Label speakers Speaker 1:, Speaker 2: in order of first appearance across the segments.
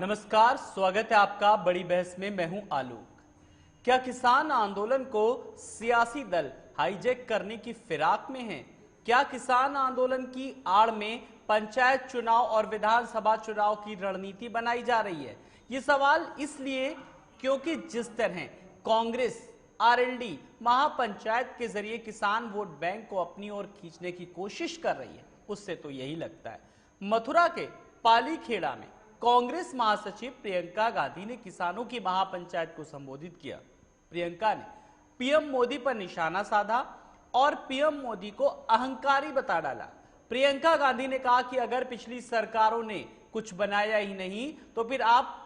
Speaker 1: नमस्कार, स्वागत है आपका बड़ी बहस में। मैं हूं आलोक। क्या किसान आंदोलन को सियासी दल हाईजैक करने की फिराक में हैं? क्या किसान आंदोलन की आड़ में पंचायत चुनाव और विधानसभा चुनाव की रणनीति बनाई जा रही है? ये सवाल इसलिए क्योंकि जिस तरह कांग्रेस आरएलडी महापंचायत के जरिए किसान वोट बैंक को अपनी ओर खींचने की कोशिश कर रही है, उससे तो यही लगता है। मथुरा के पालीखेड़ा में कांग्रेस महासचिव प्रियंका गांधी ने किसानों की महापंचायत को संबोधित किया। प्रियंका ने पीएम मोदी पर निशाना साधा और पीएम मोदी को अहंकारी बता डाला। प्रियंका गांधी ने कहा कि अगर पिछली सरकारों ने कुछ बनाया ही नहीं तो फिर आप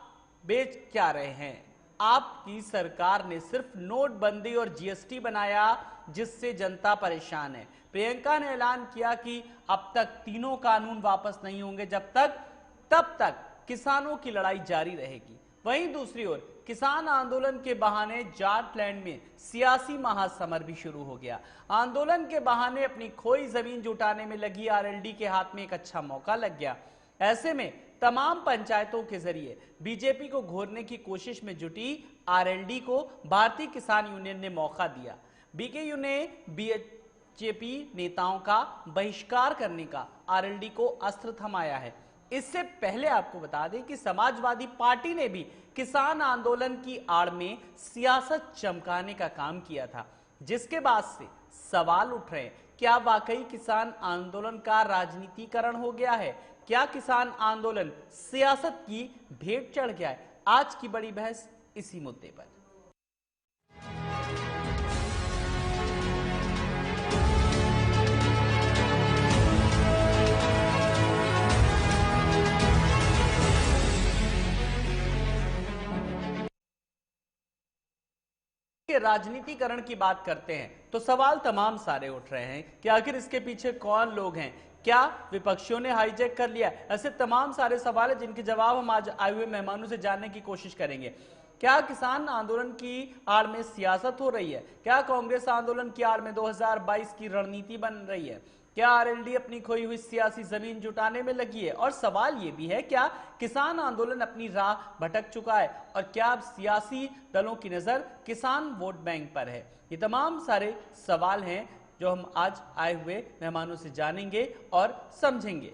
Speaker 1: बेच क्या रहे हैं? आपकी सरकार ने सिर्फ नोटबंदी और जीएसटी बनाया, जिससे जनता परेशान है। प्रियंका ने ऐलान किया कि अब तक तीनों कानून वापस नहीं होंगे तब तक किसानों की लड़ाई जारी रहेगी। वहीं दूसरी ओर किसान आंदोलन के बहाने जाटलैंड में सियासी महासमर भी शुरू हो गया। आंदोलन के बहाने अपनी खोई जमीन जुटाने में लगी आरएलडी के हाथ में एक अच्छा मौका लग गया। ऐसे में तमाम पंचायतों के जरिए बीजेपी को घोरने की कोशिश में जुटी आरएलडी को भारतीय किसान यूनियन ने मौका दिया। बीकेयू ने बीजेपी नेताओं का बहिष्कार करने का आरएलडी को अस्त्र थमाया है। इससे पहले आपको बता दें कि समाजवादी पार्टी ने भी किसान आंदोलन की आड़ में सियासत चमकाने का काम किया था, जिसके बाद से सवाल उठ रहे हैं, क्या वाकई किसान आंदोलन का राजनीतिकरण हो गया है? क्या किसान आंदोलन सियासत की भेंट चढ़ गया है? आज की बड़ी बहस इसी मुद्दे पर। राजनीतिकरण की बात करते हैं तो सवाल तमाम सारे उठ रहे हैं कि आखिर इसके पीछे कौन लोग हैं? क्या विपक्षियों ने हाईजैक कर लिया? ऐसे तमाम सारे सवाल हैं जिनके जवाब हम आज आए हुए मेहमानों से जानने की कोशिश करेंगे। क्या किसान आंदोलन की आड़ में सियासत हो रही है? क्या कांग्रेस आंदोलन की आड़ में 2022 की रणनीति बन रही है? क्या आरएलडी अपनी खोई हुई सियासी जमीन जुटाने में लगी है? और सवाल यह भी है, क्या किसान आंदोलन अपनी राह भटक चुका है? और क्या अब सियासी दलों की नजर किसान वोट बैंक पर है? ये तमाम सारे सवाल हैं जो हम आज आए हुए मेहमानों से जानेंगे और समझेंगे।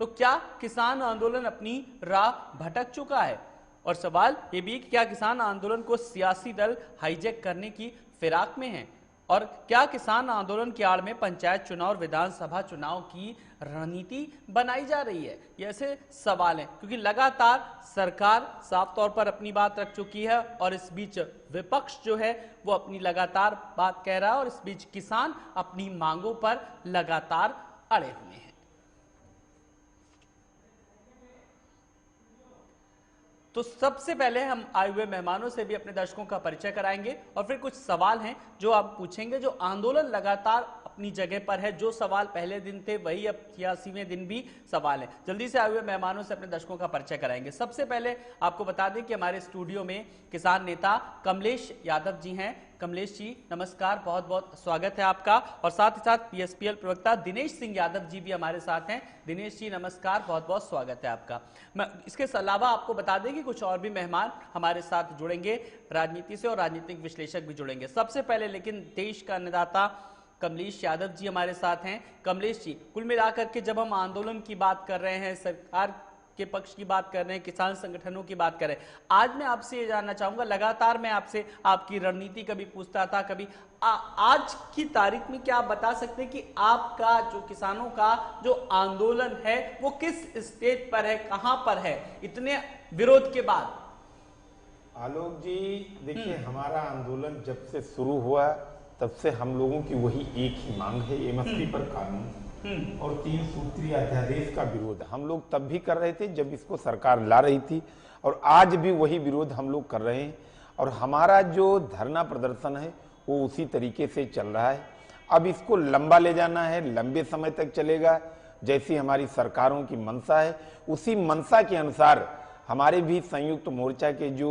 Speaker 1: तो क्या किसान आंदोलन अपनी राह भटक चुका है? और सवाल ये भी कि क्या किसान आंदोलन को सियासी दल हाईजैक करने की फिराक में हैं? और क्या किसान आंदोलन की आड़ में पंचायत चुनाव और विधानसभा चुनाव की रणनीति बनाई जा रही है? ये ऐसे सवाल हैं क्योंकि लगातार सरकार साफ तौर पर अपनी बात रख चुकी है और इस बीच विपक्ष जो है वो अपनी लगातार बात कह रहा है और इस बीच किसान अपनी मांगों पर लगातार अड़े हुए हैं। तो सबसे पहले हम आए हुए मेहमानों से भी अपने दर्शकों का परिचय कराएंगे और फिर कुछ सवाल हैं जो आप पूछेंगे। जो आंदोलन लगातार अपनी जगह पर है, जो सवाल पहले दिन थे वही अब 86वें दिन भी सवाल है। जल्दी से आए हुए मेहमानों से अपने दर्शकों का परिचय कराएंगे। सबसे पहले आपको बता दें कि हमारे स्टूडियो में किसान नेता कमलेश यादव जी हैं। कमलेश जी नमस्कार, बहुत बहुत स्वागत है आपका। और साथ ही साथ पीएसपीएल प्रवक्ता दिनेश सिंह यादव जी भी हमारे साथ हैं। दिनेश जी नमस्कार, बहुत बहुत स्वागत है आपका। मैं इसके अलावा आपको बता दें कि कुछ और भी मेहमान हमारे साथ जुड़ेंगे, राजनीति से, और राजनीतिक विश्लेषक भी जुड़ेंगे। सबसे पहले लेकिन देश का अन्नदाता कमलेश यादव जी हमारे साथ हैं। कमलेश जी, कुल मिलाकर के जब हम आंदोलन की बात कर रहे हैं, सरकार के पक्ष की बात कर रहे हैं, किसान संगठनों की बात कर रहे हैं, आज मैं आपसे ये जानना चाहूंगा, लगातार मैं आपसे आपकी रणनीति कभी पूछता था, कभी आज की तारीख में क्या आप बता सकते हैं कि आपका जो किसानों का जो आंदोलन है वो किस स्टेज पर है, कहां पर है इतने विरोध के बाद?
Speaker 2: आलोक जी देखिए, हमारा आंदोलन जब से शुरू हुआ तब से हम लोगों की वही एक ही मांग है, एमएसपी पर कानून और 3 सूत्रीय अध्यादेश का विरोध। हम लोग तब भी कर रहे थे जब इसको सरकार ला रही थी, और आज भी वही विरोध हम लोग कर रहे हैं। और हमारा जो धरना प्रदर्शन है वो उसी तरीके से चल रहा है। अब इसको लंबा ले जाना है, लंबे समय तक चलेगा, जैसी हमारी सरकारों की मंशा है। उसी मंशा के अनुसार हमारे भी संयुक्त मोर्चा के जो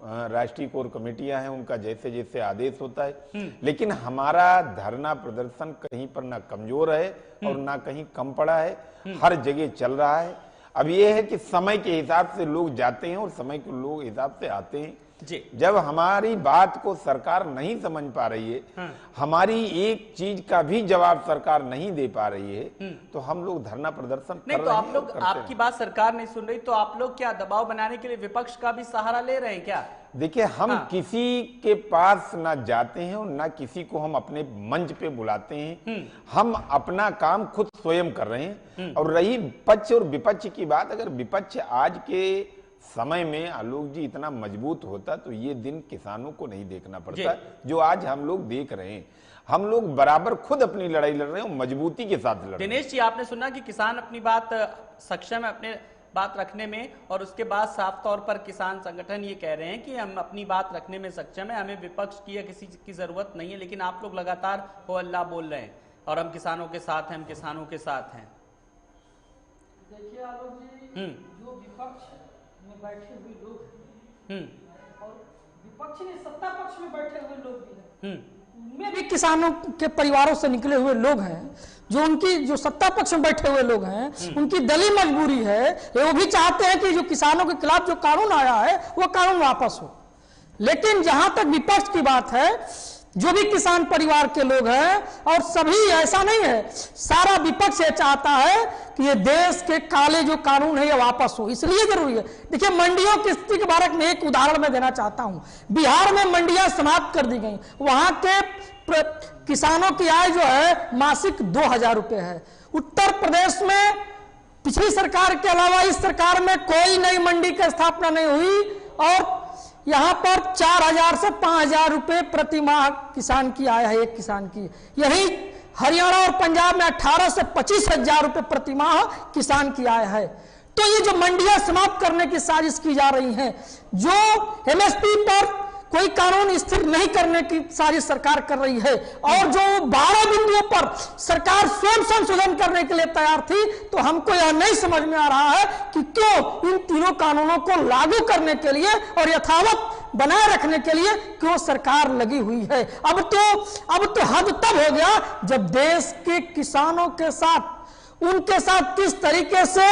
Speaker 2: राष्ट्रीय कोर कमेटियां हैं, उनका जैसे जैसे आदेश होता है। लेकिन हमारा धरना प्रदर्शन कहीं पर ना कमजोर है और ना कहीं कम पड़ा है, हर जगह चल रहा है। अब ये है कि समय के हिसाब से लोग जाते हैं और समय के लोग हिसाब से आते हैं
Speaker 1: जी।
Speaker 2: जब हमारी बात को सरकार नहीं समझ पा रही है, हमारी एक चीज का भी जवाब सरकार नहीं दे पा रही है, तो हम लोग धरना प्रदर्शन
Speaker 1: नहीं
Speaker 2: कर
Speaker 1: तो
Speaker 2: रहे
Speaker 1: आप
Speaker 2: हैं
Speaker 1: लोग,
Speaker 2: और करते
Speaker 1: आपकी
Speaker 2: हैं।
Speaker 1: बात सरकार नहीं सुन रही तो आप लोग क्या दबाव बनाने के लिए विपक्ष का भी सहारा ले रहे हैं क्या?
Speaker 2: देखिए, हम किसी के पास ना जाते हैं और ना किसी को हम अपने मंच पे बुलाते हैं। हम अपना काम खुद स्वयं कर रहे हैं। और रही पक्ष और विपक्ष की बात, अगर विपक्ष आज के समय में आलोक जी इतना मजबूत होता तो ये दिन किसानों को नहीं देखना पड़ता जो आज हम लोग देख रहे हैं। हम लोग बराबर खुद अपनी लड़ाई लड़ रहे हैं, मजबूती के साथ लड़ रहे हैं।
Speaker 1: दिनेश जी, आपने सुना कि किसान अपनी बात सक्षम है अपने बात रखने में, और उसके बाद साफ तौर पर किसान संगठन ये कह रहे हैं कि हम अपनी बात रखने में सक्षम है, हमें विपक्ष की या किसी की जरूरत नहीं है। लेकिन आप लोग लगातार हो अल्लाह बोल रहे हैं और हम किसानों के साथ हैं, हम किसानों के साथ हैं।
Speaker 3: देखिए आलोक जी, जो विपक्ष में बैठे हुए लोग हैं और विपक्ष में सत्ता पक्ष में बैठे हुए लोग भी हैं, उनमें भी किसानों के परिवारों से निकले हुए लोग हैं। जो उनकी जो सत्ता पक्ष में बैठे हुए लोग हैं, उनकी दलीय मजबूरी है, वो भी चाहते हैं कि जो किसानों के खिलाफ जो कानून आया है वो कानून वापस हो। लेकिन जहां तक विपक्ष की बात है, जो भी किसान परिवार के लोग हैं, और सभी, ऐसा नहीं है, सारा विपक्ष ये चाहता है कि ये देश के काले जो कानून है ये वापस हो। इसलिए जरूरी है। देखिए, मंडियों की स्थिति के बारे में एक उदाहरण मैं देना चाहता हूं। बिहार में मंडियां समाप्त कर दी गई, वहां के किसानों की आय जो है मासिक 2000 रुपए है। उत्तर प्रदेश में पिछली सरकार के अलावा इस सरकार में कोई नई मंडी की स्थापना नहीं हुई और यहां पर 4000 से 5000 रुपए प्रति माह किसान की आय है, एक किसान की। यही हरियाणा और पंजाब में 18 से 25,000 रुपए प्रति माह किसान की आय है। तो ये जो मंडियां समाप्त करने की साजिश की जा रही है, जो एमएसपी पर कोई कानून स्थिर नहीं करने की साजिश सरकार कर रही है, और जो 12 बिंदुओं पर सरकार स्वयं संशोधन करने के लिए तैयार थी, तो हमको यह नहीं समझ में आ रहा है कि क्यों इन तीनों कानूनों को लागू करने के लिए और यथावत बनाए रखने के लिए क्यों सरकार लगी हुई है। अब तो हद तब हो गया जब देश के किसानों के साथ, उनके साथ किस तरीके से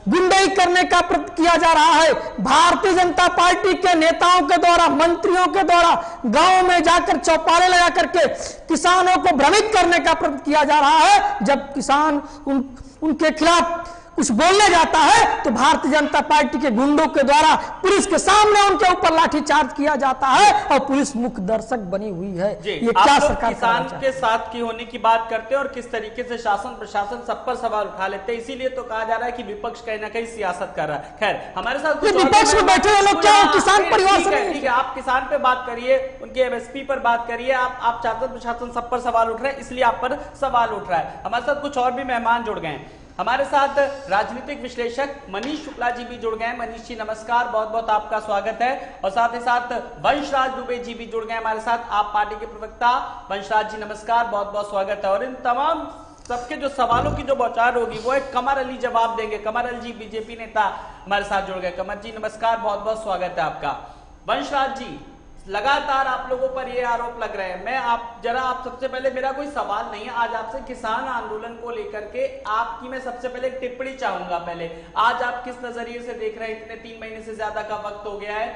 Speaker 3: गुंडाई करने का प्रयत्न किया जा रहा है। भारतीय जनता पार्टी के नेताओं के द्वारा, मंत्रियों के द्वारा गांव में जाकर चौपाले लगा करके किसानों को भ्रमित करने का प्रयत्न किया जा रहा है। जब किसान उनके खिलाफ कुछ बोलने जाता है तो भारतीय जनता पार्टी के गुंडों के द्वारा पुलिस के सामने उनके ऊपर लाठीचार्ज किया जाता है और पुलिस मुख्य दर्शक बनी हुई है। ये क्या सरकार
Speaker 1: किसान के साथ की होने की बात करते हैं और किस तरीके से शासन प्रशासन सब पर सवाल उठा लेते हैं, इसीलिए तो कहा जा रहा है कि विपक्ष कहीं ना कहीं सियासत कर रहा है। खैर, हमारे साथ
Speaker 3: विपक्ष में बैठे हुए लोग क्या किसान परिवार से?
Speaker 1: ठीक है, आप किसान पे बात करिए, उनके एमएसपी पर बात करिए, आप शासन प्रशासन सब पर सवाल उठ रहे हैं, इसलिए आप पर सवाल उठ रहा है। हमारे साथ कुछ और भी मेहमान जुड़ गए हैं। हमारे साथ राजनीतिक विश्लेषक मनीष शुक्ला जी भी जुड़ गए हैं। मनीष जी नमस्कार, बहुत बहुत आपका स्वागत है। और साथ ही साथ वंशराज दुबे जी भी जुड़ गए हमारे साथ, आप पार्टी के प्रवक्ता। वंशराज जी नमस्कार, बहुत बहुत स्वागत है। और इन तमाम सबके जो सवालों की जो बौछार होगी वो एक कमर अली जवाब देंगे। कमर अली जी बीजेपी नेता हमारे साथ जुड़ गए। कमर जी नमस्कार, बहुत बहुत स्वागत है आपका। वंशराज जी, लगातार आप लोगों पर ये आरोप लग रहे हैं, आप सबसे पहले, मेरा कोई सवाल नहीं है आज आपसे, किसान आंदोलन को लेकर के आपकी मैं सबसे पहले एक टिप्पणी चाहूंगा। पहले आज आप किस नजरिए से देख रहे हैं, इतने 3 महीने से ज्यादा का वक्त हो गया है?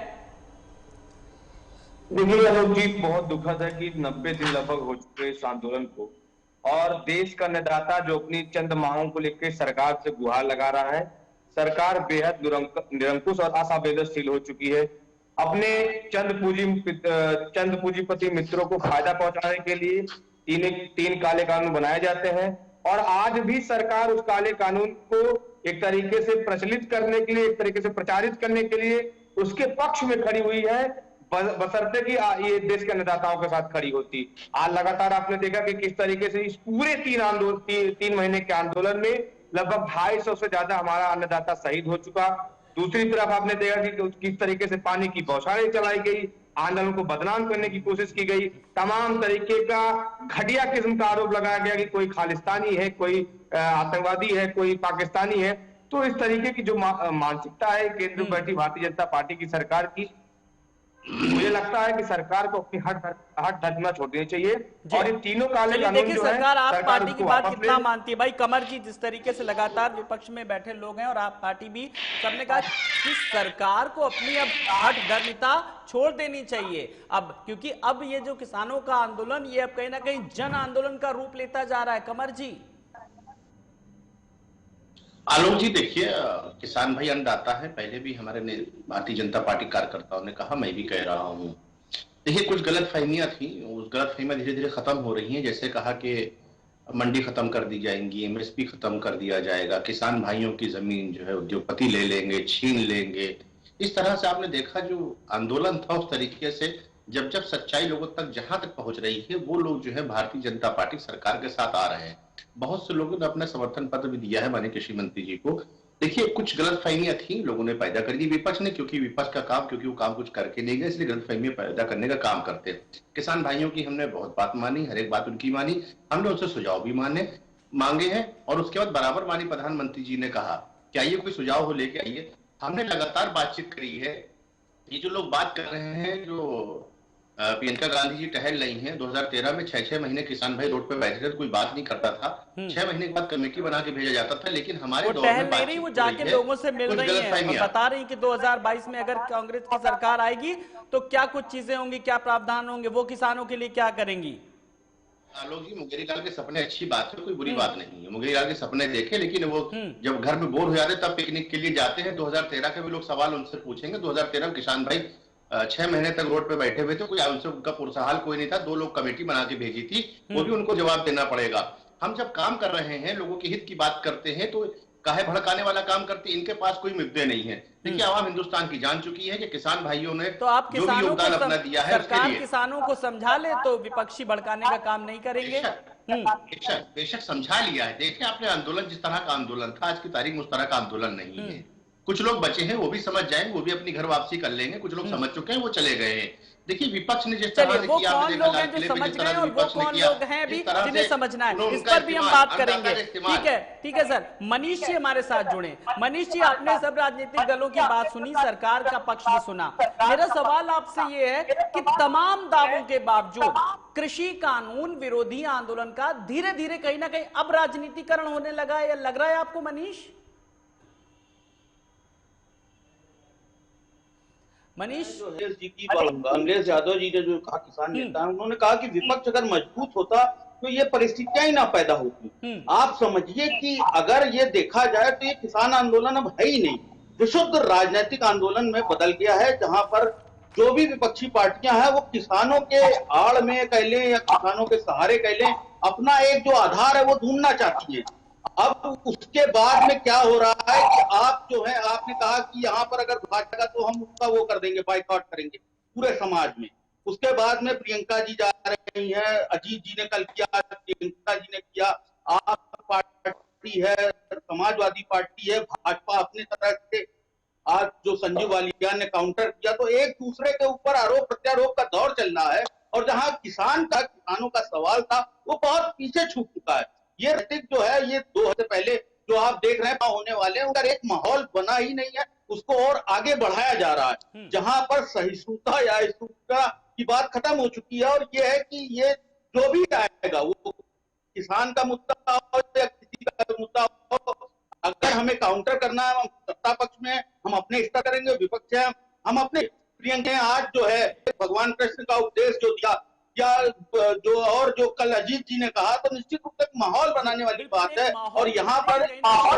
Speaker 4: देखिए आलोक जी, बहुत दुखद है कि 90 दिन लगभग हो चुके इस आंदोलन को, और देश का अन्नदाता जो अपनी चंद मांगों को लेकर सरकार से गुहार लगा रहा है। सरकार बेहद निरंकुश और असंवेदनशील हो चुकी है। अपने चंद पूंजीपति मित्रों को फायदा पहुंचाने के लिए तीन काले कानून बनाए जाते हैं, और आज भी सरकार उस काले कानून को एक तरीके से प्रचलित करने के लिए, एक तरीके से प्रचारित करने के लिए उसके पक्ष में खड़ी हुई है, बशर्ते कि ये देश के अन्नदाताओं के साथ खड़ी होती। आज लगातार आपने देखा कि किस तरीके से इस पूरे 3 महीने के आंदोलन में लगभग 250 से ज्यादा हमारा अन्नदाता शहीद हो चुका। दूसरी तरफ आपने देखा कि किस तरीके से पानी की बौछारें चलाई गई, आंदोलन को बदनाम करने की कोशिश की गई, तमाम तरीके का घटिया किस्म का आरोप लगाया गया कि कोई खालिस्तानी है, कोई आतंकवादी है, कोई पाकिस्तानी है। तो इस तरीके की जो मानसिकता है केंद्र में बैठी भारतीय जनता पार्टी की सरकार की, मुझे लगता है कि सरकार को अपनी हट धर्म छोड़नी चाहिए और इन तीनों काले
Speaker 1: चलिए
Speaker 4: कानून
Speaker 1: देखिए,
Speaker 4: जो है
Speaker 1: सरकार आप
Speaker 4: सरकार
Speaker 1: पार्टी
Speaker 4: उसको
Speaker 1: की बात
Speaker 4: वापस
Speaker 1: कितना
Speaker 4: ले।
Speaker 1: मानती है? भाई कमर जी, जिस तरीके से लगातार विपक्ष में बैठे लोग हैं और आप पार्टी भी, सबने कहा कि सरकार को अपनी अब हठ धर्मिता छोड़ देनी चाहिए अब, क्योंकि अब ये जो किसानों का आंदोलन ये अब कहीं ना कहीं जन आंदोलन का रूप लेता जा रहा है। कमर जी।
Speaker 5: आलोक जी देखिए, किसान भाई अन्नदाता है, पहले भी हमारे भारतीय जनता पार्टी कार्यकर्ताओं ने कहा, मैं भी कह रहा हूं। देखिए कुछ गलत फहमियां थी, उस गलत फहमियां धीरे धीरे खत्म हो रही हैं। जैसे कहा कि मंडी खत्म कर दी जाएंगी, एमएसपी खत्म कर दिया जाएगा, किसान भाइयों की जमीन जो है उद्योगपति ले लेंगे, छीन लेंगे। इस तरह से आपने देखा जो आंदोलन था उस तरीके से जब जब सच्चाई लोगों तक जहां तक पहुंच रही है, वो लोग जो है भारतीय जनता पार्टी सरकार के साथ आ रहे हैं। बहुत से लोगों ने अपना समर्थन पत्र भी दिया है माननीय कृषि मंत्री जी को। देखिए कुछ गलतफहमियां थी, लोगों ने पैदा कर दी विपक्ष ने, क्योंकि विपक्ष का काम, क्योंकि वो काम कुछ करके नहीं गए, इसलिए गलतफहमियां पैदा करने का काम करते हैं। किसान भाइयों की हमने बहुत बात मानी, हर एक बात उनकी मानी, हमने उनसे सुझाव भी मांगे हैं और उसके बाद बराबर माननीय प्रधानमंत्री जी ने कहा कि आइए कोई सुझाव हो लेके आइए। हमने लगातार बातचीत करी है। ये जो लोग बात कर रहे हैं, जो प्रियंका गांधी जी टहल रही हैं, 2013 में 6-6 महीने किसान भाई रोड पे बैठे थे, कोई बात नहीं करता था। 6 महीने के बाद कमेटी बना के भेजा जाता था, लेकिन हमारे दौर में
Speaker 1: टहल रही, वो जाके लोगों से मिल रही हैं और बता रही कि 2022 में अगर कांग्रेस की सरकार आएगी तो क्या कुछ चीजें होंगी, क्या प्रावधान होंगे, वो किसानों के लिए क्या करेंगी।
Speaker 5: आलोक जी, मुंगेरी लाल के सपने अच्छी बात है, कोई बुरी बात नहीं है, मुंगेरी लाल के सपने देखे, लेकिन वो जब घर में बोर हो जाते तब पिकनिक के लिए जाते हैं। 2013 के भी लोग सवाल उनसे पूछेंगे। 2013 में किसान भाई 6 महीने तक रोड पे बैठे हुए थे, कोई उनसे उनका पुरसहाल कोई नहीं था। 2 लोग कमेटी बना के भेजी थी, वो भी उनको जवाब देना पड़ेगा। हम जब काम कर रहे हैं, लोगों के हित की बात करते हैं, तो काहे भड़काने वाला काम करते हैं। इनके पास कोई मुद्दे नहीं है। देखिए आवाम हिंदुस्तान की जान चुकी है कि किसान भाइयों ने
Speaker 1: तो आप
Speaker 5: जो भी योगदान अपना दिया है,
Speaker 1: सरकार किसानों को समझा ले तो विपक्षी भड़काने का काम नहीं करेंगे।
Speaker 5: बेशक समझा लिया है। देखिए आपने आंदोलन, जिस तरह का आंदोलन था, आज की तारीख में उस तरह का आंदोलन नहीं है। कुछ लोग बचे हैं, वो भी समझ जाएंगे, वो भी अपनी घर वापसी कर लेंगे। कुछ लोग समझ चुके हैं, वो चले गए हैं। देखिए विपक्ष ने जिस तरह से किया,
Speaker 1: आपने देखा लाल किले पे जिस तरह विपक्ष ने किया, लोग हैं भी जिन्हें समझना है, इस पर भी हम बात करेंगे। ठीक है सर। मनीष जी हमारे साथ जुड़े। मनीष जी, आपने सब राजनीतिक दलों की बात सुनी, सरकार का पक्ष भी सुना। मेरा सवाल आपसे ये है कि तमाम दावों के बावजूद कृषि कानून विरोधी आंदोलन का धीरे धीरे कहीं ना कहीं अब राजनीतिकरण होने लगा है, या लग रहा है आपको मनीष? मनीष
Speaker 6: जी की अमलेश यादव जी ने जो कहा, किसान नेता है, उन्होंने कहा कि विपक्ष अगर मजबूत होता तो ये परिस्थितियां ही ना पैदा होती। आप समझिए कि अगर ये देखा जाए तो ये किसान आंदोलन अब है ही नहीं, विशुद्ध राजनीतिक आंदोलन में बदल गया है, जहां पर जो भी विपक्षी पार्टियां हैं वो किसानों के आड़ में कह लें या किसानों के सहारे कह लें, अपना एक जो आधार है वो ढूंढना चाहती है। अब उसके बाद में क्या हो रहा है कि आप जो है, आपने कहा कि यहाँ पर अगर भाजपा तो हम उसका वो कर देंगे, बाइकआउट करेंगे पूरे समाज में। उसके बाद में प्रियंका जी जा रही हैं, अजीत जी ने कल किया, प्रियंका जी ने किया, आप पार्टी है, समाजवादी पार्टी है, भाजपा अपने तरह से, आज जो संजीव वालिया ने काउंटर किया, तो एक दूसरे के ऊपर आरोप प्रत्यारोप का दौर चल रहा है। और जहां किसानों का सवाल था वो बहुत पीछे छूट चुका है। ये रैटिक जो है, ये 2 हफ्ते पहले जो आप देख रहे हैं होने वाले हैं, उनका एक माहौल बना ही नहीं है, उसको और आगे बढ़ाया जा रहा है, जहां पर सहिष्णुता या असहिष्णुता की बात खत्म हो चुकी है। और ये है कि ये जो भी आएगा, वो किसान का मुद्दा हो या किसी का मुद्दा हो, अगर हमें काउंटर करना है, हम सत्ता पक्ष में हम अपने स्तर करेंगे, विपक्ष है हम अपने। प्रियंका आज जो है भगवान कृष्ण का उपदेश जो दिया, या जो और जो कल अजीत जी ने कहा, तो निश्चित रूप से माहौल बनाने वाली बात है। और यहाँ पर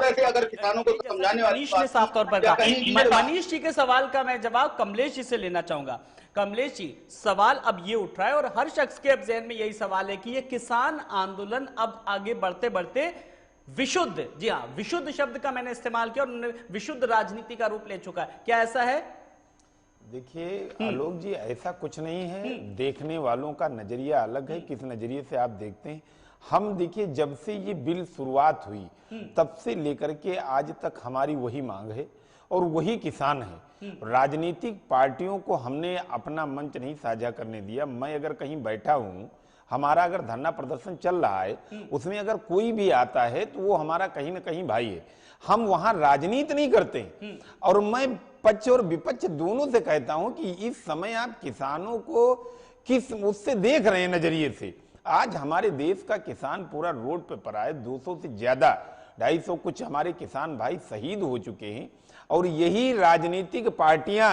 Speaker 6: ऐसे अगर किसानों को समझाने वाली बात
Speaker 1: ने साफ तौर पर कहा। मनीष जी के सवाल का मैं जवाब कमलेश जी से लेना चाहूंगा। कमलेश जी, सवाल अब ये उठ रहा है और हर शख्स के अब ज़हन में यही सवाल है कि ये किसान आंदोलन अब आगे बढ़ते बढ़ते विशुद्ध, जी हाँ, विशुद्ध शब्द का मैंने इस्तेमाल किया और विशुद्ध राजनीति का रूप ले चुका है, क्या ऐसा है?
Speaker 2: देखिए आलोक जी, ऐसा कुछ नहीं है। देखने वालों का नजरिया अलग है, किस नजरिए से आप देखते हैं। हम देखिए, जब से ये बिल शुरुआत हुई तब से लेकर के आज तक हमारी वही मांग है और वही किसान है। राजनीतिक पार्टियों को हमने अपना मंच नहीं साझा करने दिया। मैं अगर कहीं बैठा हूं, हमारा अगर धरना प्रदर्शन चल रहा है, उसमें अगर कोई भी आता है तो वो हमारा कहीं ना कहीं भाई है। हम वहां राजनीति नहीं करते। और मैं पक्ष और विपक्ष दोनों से कहता हूं कि इस समय आप किसानों को किस उससे देख रहे हैं नजरिए से। आज हमारे देश का किसान पूरा रोड पे पड़ा है, 200 से ज्यादा 250 कुछ हमारे किसान भाई शहीद हो चुके हैं। और यही राजनीतिक पार्टियां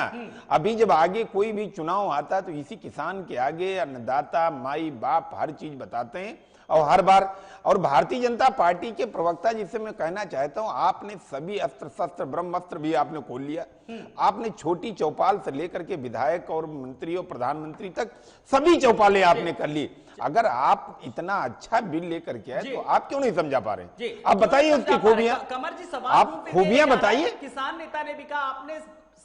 Speaker 2: अभी जब आगे कोई भी चुनाव आता है तो इसी किसान के आगे अन्नदाता, माई बाप हर चीज बताते हैं। और हर बार, और भारतीय जनता पार्टी के प्रवक्ता जिससे मैं कहना चाहता हूं, आपने सभी अस्त्र शस्त्र ब्रह्मास्त्र भी आपने खोल लिया। आपने छोटी चौपाल से लेकर के विधायक और मंत्री और प्रधानमंत्री तक सभी चौपालें आपने कर ली। अगर आप इतना अच्छा बिल लेकर के आए तो आप क्यों नहीं समझा पा रहे? आप बताइए उसकी खूबियां,
Speaker 1: कमर जी सवाल
Speaker 2: आप खूबियां बताइए।
Speaker 1: किसान नेता ने भी कहा आपने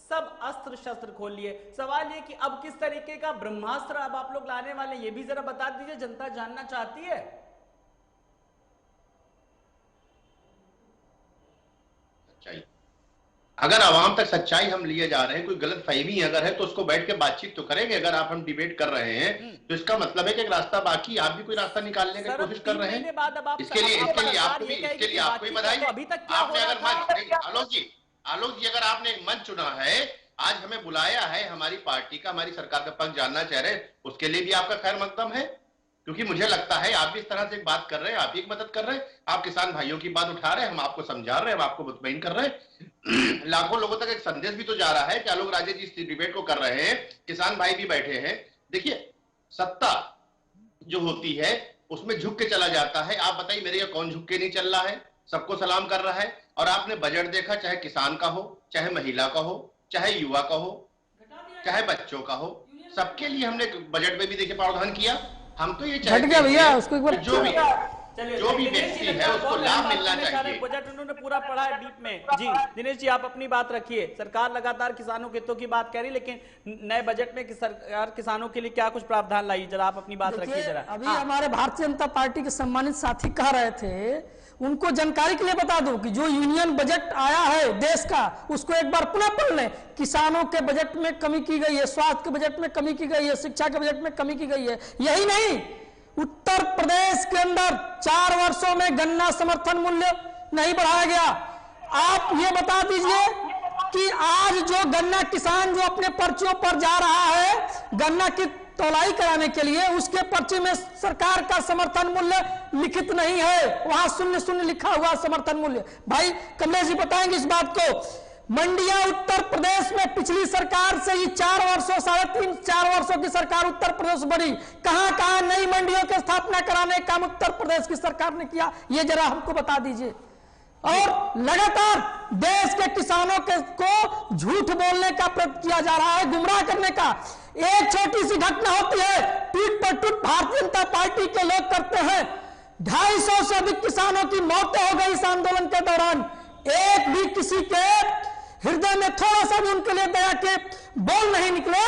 Speaker 1: सब अस्त्र शस्त्र खोल लिए। सवाल ये कि अब किस तरीके का ब्रह्मास्त्र अब आप लोग लाने वाले, ये भी जरा बता दीजिए, जनता जानना चाहती है।
Speaker 5: सच्चाई, अगर आवाम तक सच्चाई हम लिए जा रहे हैं, कोई गलत फहमी अगर है तो उसको बैठ के बातचीत तो करेंगे। अगर आप हम डिबेट कर रहे हैं तो इसका मतलब है कि एक रास्ता बाकी, आप भी कोई रास्ता निकालने की कोशिश कर रहे हैं। इसके लिए आपको ही बधाई। आपने अगर आलोक जी अगर आपने एक मंच चुना है, आज हमें बुलाया है, हमारी पार्टी का, हमारी सरकार का पक्ष जानना चाह रहे, उसके लिए भी आपका खैर मकदम है। क्योंकि मुझे लगता है आप भी इस तरह से एक बात कर रहे हैं, आप भी एक मदद कर रहे हैं, आप किसान भाइयों की बात उठा रहे हैं, हम आपको समझा रहे हैं, हम आपको मुतमईन कर रहे हैं। लाखों लोगों तक एक संदेश भी तो जा रहा है कि आलोक राजे जी इस डिबेट को कर रहे हैं, किसान भाई भी बैठे हैं। देखिए, सत्ता जो होती है उसमें झुक के चला जाता है। आप बताइए मेरे यहाँ कौन झुक के नहीं चल रहा है, सबको सलाम कर रहा है। और आपने बजट देखा, चाहे किसान का हो, चाहे महिला का हो, चाहे युवा का हो, चाहे बच्चों का हो, सबके लिए हमने बजट में भी देखिए प्रावधान किया। हम तो ये चाहते हैं
Speaker 3: भैया उसको एक बार
Speaker 5: जो भी व्यक्ति है उसको लाभ मिलना चाहिए।
Speaker 1: बजट उन्होंने पूरा पढ़ा है डीप में। जी दिनेश जी, आप अपनी बात रखिए। सरकार लगातार किसानों के हितों की बात कह रही, लेकिन नए बजट में सरकार किसानों के लिए क्या कुछ प्रावधान लाई, जरा आप अपनी बात रखिए जरा।
Speaker 3: अभी हमारे भारतीय जनता पार्टी के सम्मानित साथी कह रहे थे, उनको जानकारी के लिए बता दो कि जो यूनियन बजट आया है देश का, उसको एक बार पुनः पढ़ लें। किसानों के बजट में कमी की गई है, स्वास्थ्य के बजट में कमी की गई है, शिक्षा के बजट में कमी की गई है। यही नहीं, उत्तर प्रदेश के अंदर 4 वर्षों में गन्ना समर्थन मूल्य नहीं बढ़ाया गया। आप ये बता दीजिए कि आज जो गन्ना किसान जो अपने पर्चियों पर जा रहा है गन्ना की तौलाई कराने के लिए, उसके पर्चे में सरकार का समर्थन मूल्य लिखित नहीं है, वहां 0 लिखा हुआ समर्थन मूल्य। भाई कमलेश जी बताएंगे इस बात को। मंडियां उत्तर प्रदेश में पिछली सरकार से ही 4 वर्षों 3.5-4 वर्षों की सरकार उत्तर प्रदेश बढ़ी। कहां कहां नई मंडियों की स्थापना कराने का काम उत्तर प्रदेश की सरकार ने किया, ये जरा हमको बता दीजिए। और लगातार देश के किसानों को झूठ बोलने का प्रयत्न किया जा रहा है, गुमराह करने का। एक छोटी सी घटना होती है, पीठ पर टूट भारतीय जनता पार्टी के लोग करते हैं। 250 से अधिक किसानों की मौतें हो गई इस आंदोलन के दौरान। एक भी किसी के हृदय में थोड़ा सा भी उनके लिए दया के बोल नहीं निकले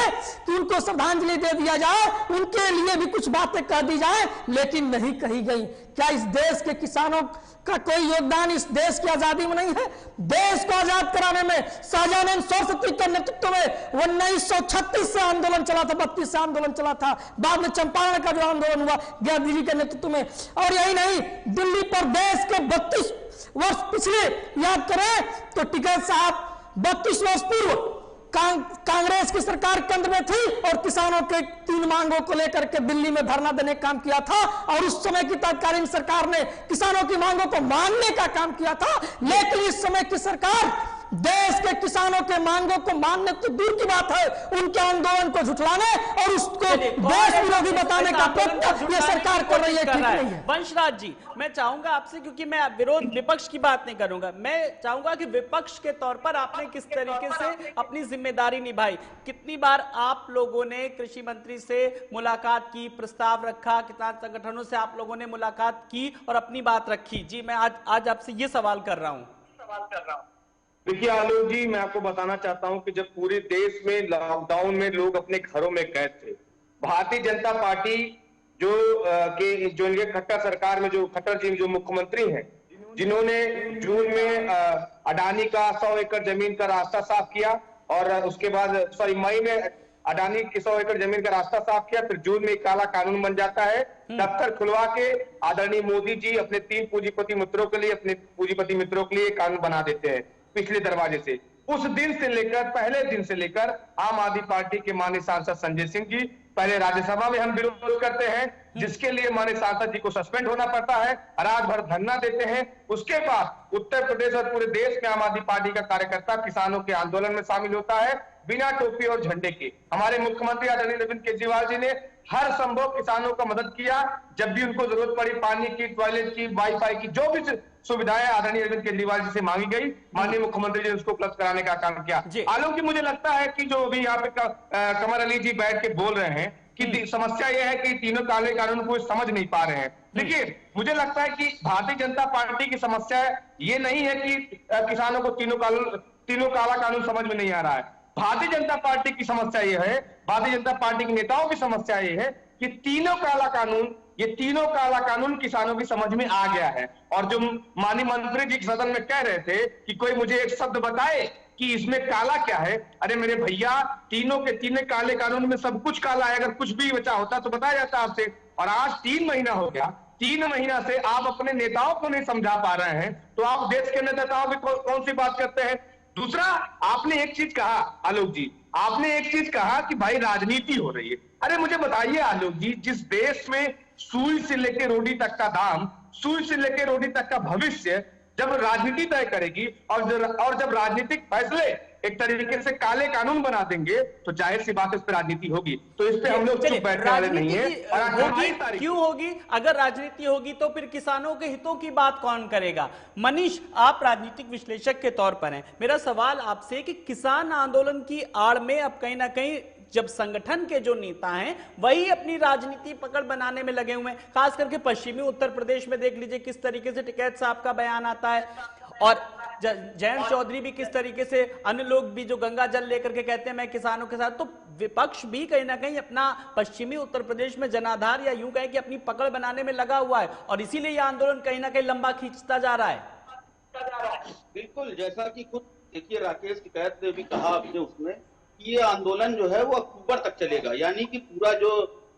Speaker 3: कि उनको श्रद्धांजलि दे दिया जाए, उनके लिए भी कुछ बातें कह दी जाए, लेकिन नहीं कही गई। क्या इस देश के किसानों का कोई योगदान इस देश की आजादी में नहीं है? देश को आजाद कराने में शाहजहान सरस्वती के नेतृत्व में 1936 से आंदोलन चला था, 32 से आंदोलन चला था, बाद में चंपारण का जो आंदोलन हुआ गांधी जी के नेतृत्व में। और यही नहीं, दिल्ली पर देश के 32 वर्ष पिछले याद करें तो टिकैत साहब 32 वर्ष पूर्व कांग्रेस की सरकार केंद्र में थी और किसानों के 3 मांगों को लेकर के दिल्ली में धरना देने का काम किया था। और उस समय की तत्कालीन सरकार ने किसानों की मांगों को मानने का काम किया था। लेकिन इस समय की सरकार देश के किसानों के मांगों को मानने तो दूर की बात है, उनके आंदोलन को झुठलाने और उसको देश विरोधी बताने का प्रयत्न ये सरकार कर रही है।
Speaker 1: वंशराज जी, मैं चाहूंगा आपसे, क्योंकि मैं विरोध विपक्ष की बात नहीं करूंगा, मैं चाहूंगा कि विपक्ष के तौर पर आपने किस तरीके से अपनी जिम्मेदारी निभाई। कितनी बार आप लोगों ने कृषि मंत्री से मुलाकात की, प्रस्ताव रखा, किसान संगठनों से आप लोगों ने मुलाकात की और अपनी बात रखी? जी मैं आज आपसे ये सवाल कर रहा हूं।
Speaker 4: देखिए आलोक जी, मैं आपको बताना चाहता हूं कि जब पूरे देश में लॉकडाउन में लोग अपने घरों में कैद थे, भारतीय जनता पार्टी जो इनके खट्टर सरकार में जो खट्टर जी जो मुख्यमंत्री हैं, जिन्होंने जून में अडानी का 100 एकड़ जमीन का रास्ता साफ किया और उसके बाद मई में अडानी की 100 एकड़ जमीन का रास्ता साफ किया, फिर जून में काला कानून बन जाता है। दफ्तर खुलवा के आदरणीय मोदी जी अपने 3 पूंजीपति मित्रों के लिए कानून बना देते हैं पिछले दरवाजे से। उस दिन से लेकर, पहले दिन से लेकर आम आदमी पार्टी के माननीय सांसद संजय सिंह जी, पहले राज्यसभा में हम विरोध करते हैं, जिसके लिए माननीय सांसद जी को सस्पेंड होना पड़ता है, रात भर धरना देते हैं। उसके बाद उत्तर प्रदेश और पूरे देश में आम आदमी पार्टी का कार्यकर्ता किसानों के आंदोलन में शामिल होता है, बिना टोपी और झंडे के। हमारे मुख्यमंत्री आदरणीय अरविंद केजरीवाल जी ने हर संभव किसानों का मदद किया, जब भी उनको जरूरत पड़ी, पानी की, टॉयलेट की, वाईफाई की, जो भी सुविधाएं आदरणीय अरविंद केजरीवाल जी से मांगी गई, माननीय मुख्यमंत्री जी ने उसको उपलब्ध कराने का काम किया। आलोक जी, मुझे लगता है कि जो अभी यहाँ पे कमर अली जी बैठ के बोल रहे हैं कि समस्या यह है कि तीनों काले कानून को समझ नहीं पा रहे हैं। देखिए, मुझे लगता है कि भारतीय जनता पार्टी की समस्या ये नहीं है कि किसानों को तीनों काला कानून समझ में नहीं आ रहा है। भारतीय जनता पार्टी की समस्या यह है, भारतीय जनता पार्टी के नेताओं की समस्या यह है कि तीनों काला कानून किसानों की समझ में आ गया है। और जो माननीय मंत्री जी सदन में कह रहे थे कि कोई मुझे एक शब्द बताए कि इसमें काला क्या है, अरे मेरे भैया, तीनों के तीनों काले कानून में सब कुछ काला है। अगर कुछ भी बचा होता तो बताया जाता आपसे। और आज 3 महीना हो गया, 3 महीना से आप अपने नेताओं को नहीं समझा पा रहे हैं, तो आप देश के नेताओं की कौन सी बात करते हैं। दूसरा, आपने एक चीज कहा आलोक जी, आपने एक चीज कहा कि भाई राजनीति हो रही है। अरे मुझे बताइए आलोक जी, जिस देश में सुई से लेकर रोटी तक का दाम, सुई से लेकर रोटी तक का भविष्य जब राजनीति तय करेगी, और जब राजनीतिक फैसले एक तरीके से काले कानून बना देंगे, तो जाहिर सी बात इस पर राजनीति होगी। तो इस पे हम लोग चुप बैठने वाले नहीं है।
Speaker 1: होगी क्यों होगी? अगर राजनीति होगी तो फिर किसानों के हितों की बात कौन करेगा? मनीष, आप राजनीतिक विश्लेषक के तौर पर हैं, मेरा सवाल आपसे कि किसान आंदोलन की आड़ में अब कहीं ना कहीं जब संगठन के जो नेता हैं वही अपनी राजनीति पकड़ बनाने में लगे हुए हैं, खास करके पश्चिमी उत्तर प्रदेश में देख लीजिए किस तरीके से टिकैत साहब का बयान आता है, और जयंत चौधरी भी किस तरीके से, अन्य लोग भी जो गंगा जल लेकर के कहते हैं मैं किसानों के साथ। तो विपक्ष भी कहीं ना कहीं अपना पश्चिमी उत्तर प्रदेश में जनाधार, या यूं कहें कि अपनी पकड़ बनाने में लगा हुआ है, और इसीलिए यह आंदोलन कहीं ना कहीं लंबा खींचता जा रहा है।
Speaker 6: बिल्कुल, जैसा कि खुद देखिए राकेश टिकैत ने भी कहा अपने उसमें, ये आंदोलन जो है वो अक्टूबर तक चलेगा, यानी कि पूरा जो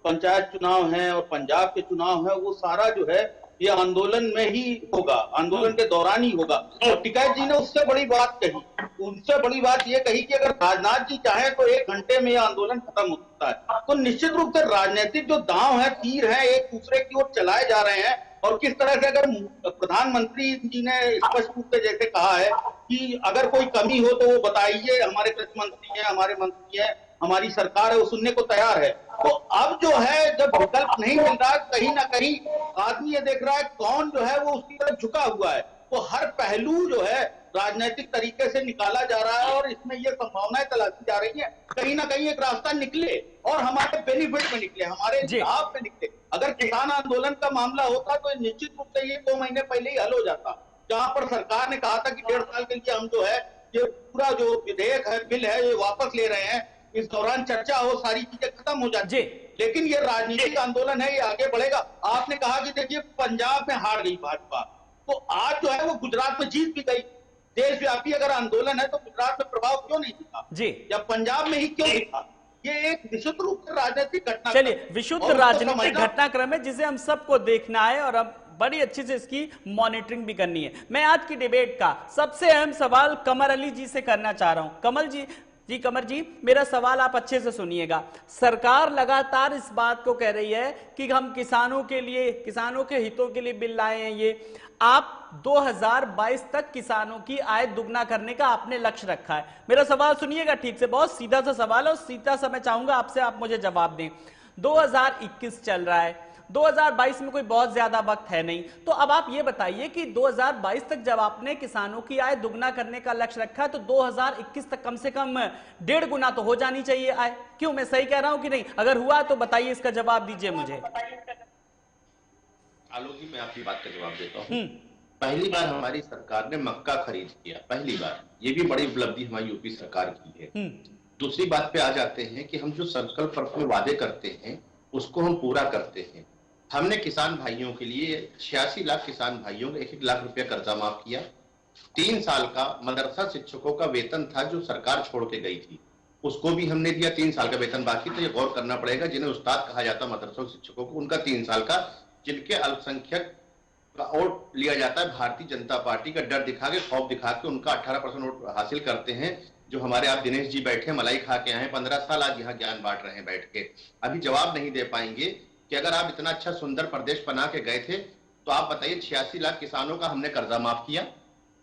Speaker 6: पंचायत चुनाव है और पंजाब के चुनाव है वो सारा जो है ये आंदोलन में ही होगा, आंदोलन के दौरान ही होगा। और टिकैत जी ने उससे बड़ी बात कही, उनसे बड़ी बात ये कही कि अगर राजनाथ जी चाहे तो 1 घंटे में ये आंदोलन खत्म हो सकता है। तो निश्चित रूप से राजनीतिक जो दांव है, तीर है, एक दूसरे की ओर चलाए जा रहे हैं। और किस तरह से, अगर प्रधानमंत्री जी ने स्पष्ट रूप से जैसे कहा है कि अगर कोई कमी हो तो वो बताइए, हमारे कृषि मंत्री हैं, हमारे मंत्री हैं, हमारी सरकार है, वो सुनने को तैयार है। तो अब जो है, जब विकल्प नहीं मिल रहा, कहीं ना कहीं आदमी ये देख रहा है कौन जो है वो उसकी तरफ झुका हुआ है, तो हर पहलू जो है राजनीतिक तरीके से निकाला जा रहा है, और इसमें ये संभावनाएं तलाशी जा रही है कहीं ना कहीं एक रास्ता निकले और हमारे बेनिफिट में निकले, हमारे लाभ में निकले। अगर किसान आंदोलन का मामला होता तो निश्चित रूप से ये 2 महीने पहले ही हल हो जाता, जहां पर सरकार ने कहा था कि 1.5 साल के लिए हम जो है ये पूरा जो विधेयक है, बिल है, ये वापस ले रहे हैं, इस दौरान चर्चा हो, सारी चीजें खत्म हो जाती। लेकिन ये राजनीतिक आंदोलन है, ये आगे बढ़ेगा। आपने कहा कि देखिए पंजाब में हार गई भाजपा, तो आज जो है वो गुजरात में जीत भी गई। देशव्यापी अगर आंदोलन है तो गुजरात में प्रभाव क्यों नहीं दिखा जी, या पंजाब में ही क्यों दिखा? ये एक विशुद्ध रूप से राजनीतिक घटना,
Speaker 1: चलिए विशुद्ध राजनीतिक घटनाक्रम है जिसे हम सबको देखना है, और अब बड़ी अच्छी से इसकी मॉनिटरिंग भी करनी है। मैं आज की डिबेट का सबसे अहम सवाल कमर अली जी से करना चाह रहा हूं। कमर जी, मेरा सवाल आप अच्छे से सुनिएगा। सरकार लगातार इस बात को कह रही है कि हम किसानों के लिए, किसानों के हितों के लिए बिल लाए हैं। ये आप 2022 तक किसानों की आय दुगना करने का आपने लक्ष्य रखा है। मेरा सवाल सुनिएगा ठीक से, बहुत सीधा सा सवाल है, और सीधा सा मैं चाहूंगा आपसे आप मुझे जवाब दें। 2021 चल रहा है, 2022 में कोई बहुत ज्यादा वक्त है नहीं, तो अब आप ये बताइए कि 2022 तक जब आपने किसानों की आय दुगना करने का लक्ष्य रखा है, तो 2021 तक कम से कम 1.5 गुना तो हो जानी चाहिए आय। क्यों, मैं सही कह रहा हूं कि नहीं? अगर हुआ तो बताइए, इसका जवाब दीजिए मुझे।
Speaker 5: आलोक जी, मैं आपकी बात का जवाब देता हूँ। पहली बार हमारी सरकार ने मक्का खरीद किया, पहली बार, ये भी बड़ी उपलब्धि हमारी यूपी सरकार की है। दूसरी बात पे आ जाते हैं कि हम जो संकल्प अपने वादे करते हैं उसको हम पूरा करते हैं। हमने किसान भाइयों के लिए 86 लाख किसान भाइयों को 1-1 लाख रुपया कर्जा माफ किया। 3 साल का मदरसा शिक्षकों का वेतन था जो सरकार छोड़ के गई थी, उसको भी हमने दिया। 3 साल का वेतन बाकी, तो ये गौर करना पड़ेगा, जिन्हें उस्ताद कहा जाता मदरसा शिक्षकों को, उनका 3 साल का, जिनके अल्पसंख्यक का वोट लिया जाता है भारतीय जनता पार्टी का, डर दिखा के, खौफ दिखा के उनका 18% वोट हासिल करते हैं। जो हमारे आप दिनेश जी बैठे मलाई खा के आए, 15 साल आज यहाँ ज्ञान बांट रहे हैं बैठ के, अभी जवाब नहीं दे पाएंगे कि अगर आप इतना अच्छा सुंदर प्रदेश बना के गए थे तो आप बताइए 86 लाख किसानों का हमने कर्जा माफ किया,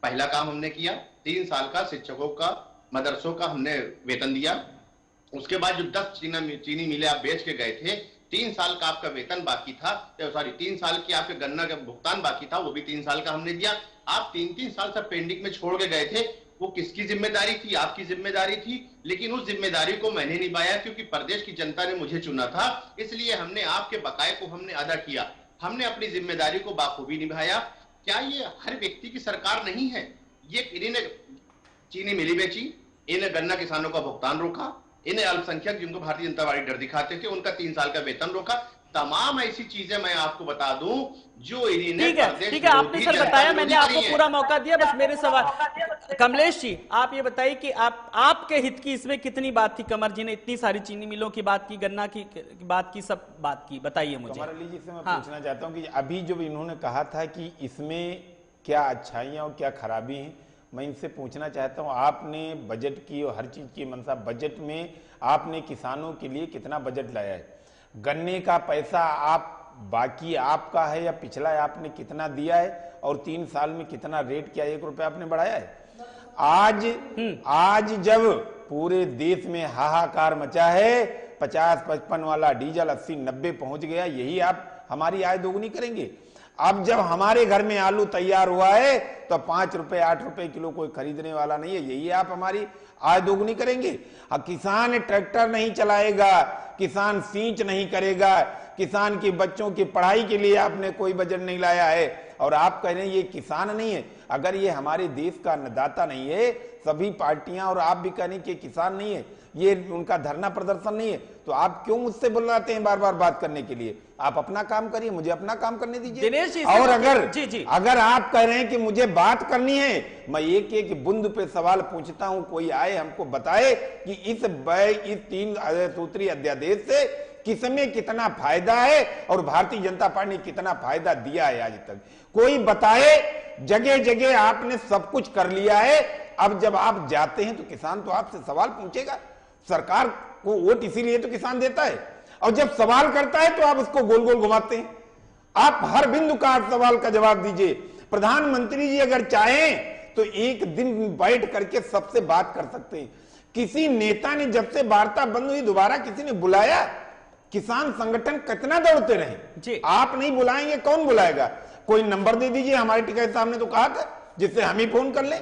Speaker 5: पहला काम हमने किया। 3 साल का शिक्षकों का, मदरसों का हमने वेतन दिया। उसके बाद जो 10 चीनी मिले आप बेच के गए थे, 3 साल का आपका वेतन बाकी था, सॉरी 3 साल की आपके गन्ना का भुगतान बाकी था, वो भी 3 साल का हमने दिया। आप 3-3 साल से पेंडिंग में छोड़ के गए थे। वो किसकी जिम्मेदारी थी? आपकी जिम्मेदारी थी। लेकिन उस जिम्मेदारी को मैंने निभाया क्योंकि प्रदेश की जनता ने मुझे चुना था, इसलिए हमने आपके बकाये को हमने अदा किया, हमने अपनी जिम्मेदारी को बाखूबी निभाया। क्या ये हर व्यक्ति की सरकार नहीं है? ये इन्हें चीनी मिली बेची, इन्हें गन्ना किसानों का भुगतान रोका, इन्हें अल्पसंख्यक जिनको भारतीय जनता पार्टी डर दिखाते थे उनका 3 साल का वेतन रोका। तमाम ऐसी चीजें मैं आपको बता दूं जो इन्हें
Speaker 1: ठीक है, आपने सर बताया, मैंने आपको पूरा मौका दिया। बस मेरे सवाल, कमलेश जी आप ये बताइए कि आपके हित की इसमें कितनी बात थी? कमर जी ने इतनी सारी चीनी मिलों की बात की, गन्ना की बात की, सब बात की, बताइए मुझे।
Speaker 2: कमर अली जी से मैं पूछना चाहता हूं कि अभी जो इन्होंने कहा था कि इसमें क्या अच्छाइयां और क्या खराबी हैं, मैं इनसे पूछना चाहता हूं, आपने बजट की और हर चीज की मंशा, बजट में आपने किसानों के लिए कितना बजट लाया है? गन्ने का पैसा आप बाकी आपका है या पिछला आपने कितना दिया है? और 3 साल में कितना रेट किया, 1 रुपया आपने बढ़ाया है? आज जब पूरे देश में हाहाकार मचा है, 50-55 वाला डीजल 80-90 पहुंच गया, यही आप हमारी आय दोगुनी करेंगे? अब जब हमारे घर में आलू तैयार हुआ है तो 5 रुपए 8 रुपए किलो कोई खरीदने वाला नहीं है, यही आप हमारी आय दोगुनी करेंगे? किसान ट्रैक्टर नहीं चलाएगा, किसान सींच नहीं करेगा, किसान के बच्चों की पढ़ाई के लिए आपने कोई बजट नहीं लाया है, और आप कह रहे हैं ये किसान नहीं है। अगर ये हमारे देश का अन्नदाता नहीं है, सभी पार्टियां और आप भी कह रहे हैं कि किसान नहीं है, ये उनका धरना प्रदर्शन नहीं है, तो आप क्यों मुझसे बुलाते हैं बार बार बात करने के लिए? आप अपना काम करिए, मुझे अपना काम करने दीजिए। और अगर आप कह रहे हैं कि मुझे बात करनी है, मैं एक एक बूंद पे सवाल पूछता हूं, कोई आए हमको बताए कि इस 3 सूत्रीय अध्यादेश से किसमें कितना फायदा है और भारतीय जनता पार्टी ने कितना फायदा दिया है आज तक, कोई बताए। जगह जगह आपने सब कुछ कर लिया है, अब जब आप जाते हैं तो किसान तो आपसे सवाल पूछेगा। सरकार को वोट इसीलिए तो किसान देता है, और जब सवाल करता है तो आप उसको गोल गोल घुमाते हैं। आप हर बिंदु का सवाल का जवाब दीजिए। प्रधानमंत्री जी अगर चाहें तो एक दिन बैठ करके सबसे बात कर सकते हैं। किसी नेता ने जब से वार्ता बंद हुई दोबारा किसी ने बुलाया? किसान संगठन कितना दौड़ते रहे, आप नहीं बुलाएंगे कौन बुलाएगा? कोई नंबर दे दीजिए, हमारे टिकैत साहब ने तो कहा था, जिससे हम ही फोन कर लें।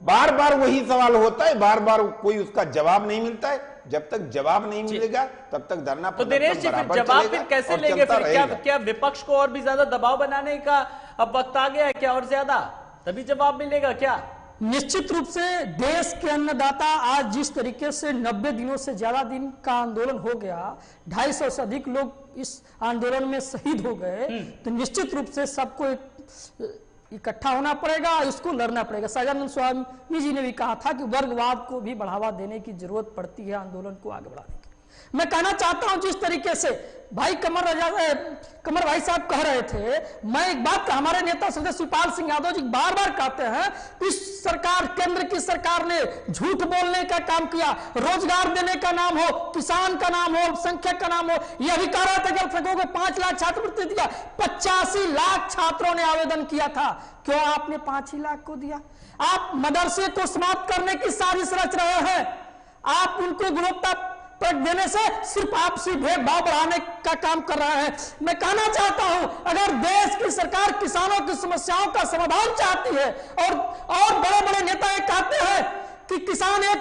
Speaker 2: बार बार वही सवाल होता है, बार बार कोई उसका जवाब नहीं मिलता है। जब तक जवाब नहीं मिलेगा तब तक धरना
Speaker 1: तो दिनेश जी फिर जवाब फिर कैसे लेंगे? फिर क्या विपक्ष को और भी ज्यादा दबाव बनाने का अब वक्त आ गया है क्या? और ज्यादा तभी जवाब मिलेगा क्या?
Speaker 3: निश्चित रूप से देश के अन्नदाता आज जिस तरीके से 90 दिनों से ज्यादा दिन का आंदोलन हो गया, 250 से अधिक लोग इस आंदोलन में शहीद हो गए, तो निश्चित रूप से सबको इकट्ठा होना पड़ेगा, इसको लड़ना पड़ेगा। सदानंद स्वामी जी ने भी कहा था कि वर्गवाद को भी बढ़ावा देने की जरूरत पड़ती है आंदोलन को आगे बढ़ाने की। मैं कहना चाहता हूं जिस तरीके से भाई कमर भाई साहब कह रहे थे, मैं एक बात हमारे नेता सदस्य शिवपाल सिंह यादव जी बार बार कहते हैं, इस सरकार, केंद्र की सरकार ने झूठ बोलने का काम किया। रोजगार देने का नाम हो, किसान का नाम हो, अल्पसंख्यक का नाम हो, यह अधिकार अगर 5 लाख छात्रवृत्ति दिया, 85 लाख छात्रों ने आवेदन किया था, क्यों आपने 5 ही लाख को दिया? आप मदरसे को समाप्त करने की साजिश रच रहे हैं। आप उनको गुणवत्ता देने से सिर्फ आपसी भेदभाव बढ़ाने का काम कर रहा है। मैं कहना चाहता हूं, अगर देश की सरकार किसानों की समस्याओं का समाधान चाहती है और बड़े बड़े नेता ये कहते हैं कि किसान एक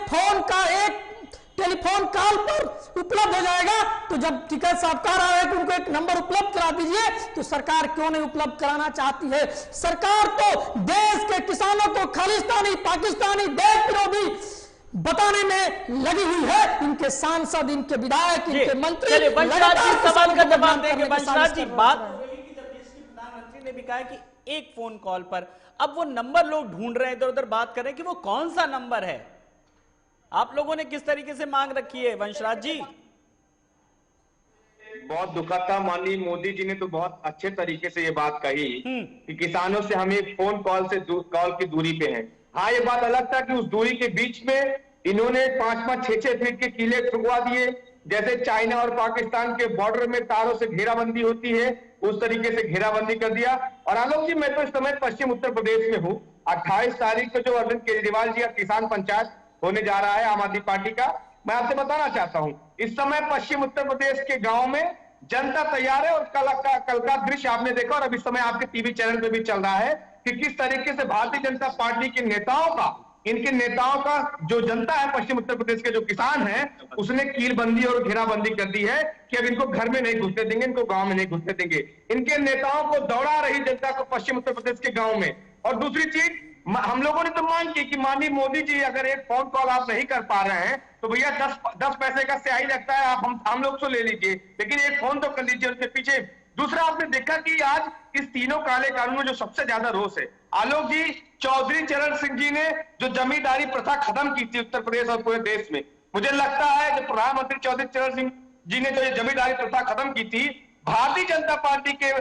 Speaker 3: टेलीफोन कॉल पर उपलब्ध हो जाएगा, तो जब टिकैत साहब कह रहा है कि उनको एक नंबर उपलब्ध करा दीजिए, तो सरकार क्यों नहीं उपलब्ध कराना चाहती है? सरकार तो देश के किसानों को खालिस्तानी, पाकिस्तानी, देश विरोधी बताने में लगी हुई है। इनके सांसद, इनके विधायक, इनके मंत्री
Speaker 1: वंशराज जी सवाल का जवाब देंगे। वंशराज जी, बात जब देश के प्रधानमंत्री ने भी कहा कि एक फोन कॉल पर, अब वो नंबर लोग ढूंढ रहे हैं, इधर उधर बात कर रहे हैं कि वो कौन सा नंबर है? आप लोगों ने किस तरीके से मांग रखी है वंशराज जी?
Speaker 4: बहुत दुखद था। माननीय मोदी जी ने तो बहुत अच्छे तरीके से ये बात कही कि किसानों से हम एक फोन कॉल की दूरी पे हैं। हाँ, ये बात अलग था कि उस दूरी के बीच में इन्होंने 5-5, 6-6 फीट के किले ठुकवा दिए। जैसे चाइना और पाकिस्तान के बॉर्डर में तारों से घेराबंदी होती है, उस तरीके से घेराबंदी कर दिया। और आलोक जी, मैं तो इस समय पश्चिम उत्तर प्रदेश में हूँ। 28 तारीख को जो अरविंद केजरीवाल जी का किसान पंचायत होने जा रहा है आम आदमी पार्टी का, मैं आपसे बताना चाहता हूँ, इस समय पश्चिम उत्तर प्रदेश के गांव में जनता तैयार है। और कल का दृश्य आपने देखा और अब इस समय आपके टीवी चैनल पे भी चल रहा है कि किस तरीके से भारतीय जनता पार्टी के नेताओं का, इनके नेताओं का, जो जनता है पश्चिम उत्तर प्रदेश के जो किसान हैं, उसने कीलबंदी और घेराबंदी कर दी है कि अब इनको घर में नहीं घुसने देंगे, इनको गांव में नहीं घुसने देंगे। इनके नेताओं को दौड़ा रही जनता को पश्चिम उत्तर प्रदेश के गांव में। और दूसरी चीज, हम लोगों ने तो मांग की कि माननीय मोदी जी, अगर एक फोन कॉल आप नहीं कर पा रहे हैं तो भैया 10 पैसे का स्याही लगता है, आप हम लोग से ले लीजिए, लेकिन एक फोन तो कर लीजिए उसके पीछे। दूसरा, आपने देखा कि आज इस तीनों काले कानून में जो सबसे ज्यादा रोष है, आलोक जी, चौधरी चरण सिंह जी ने जो जमींदारी प्रथा खत्म की थी उत्तर प्रदेश और पूरे देश में, मुझे लगता है जो प्रधानमंत्री चौधरी चरण सिंह जी ने जो ये जमींदारी प्रथा खत्म की थी, भारतीय जनता पार्टी के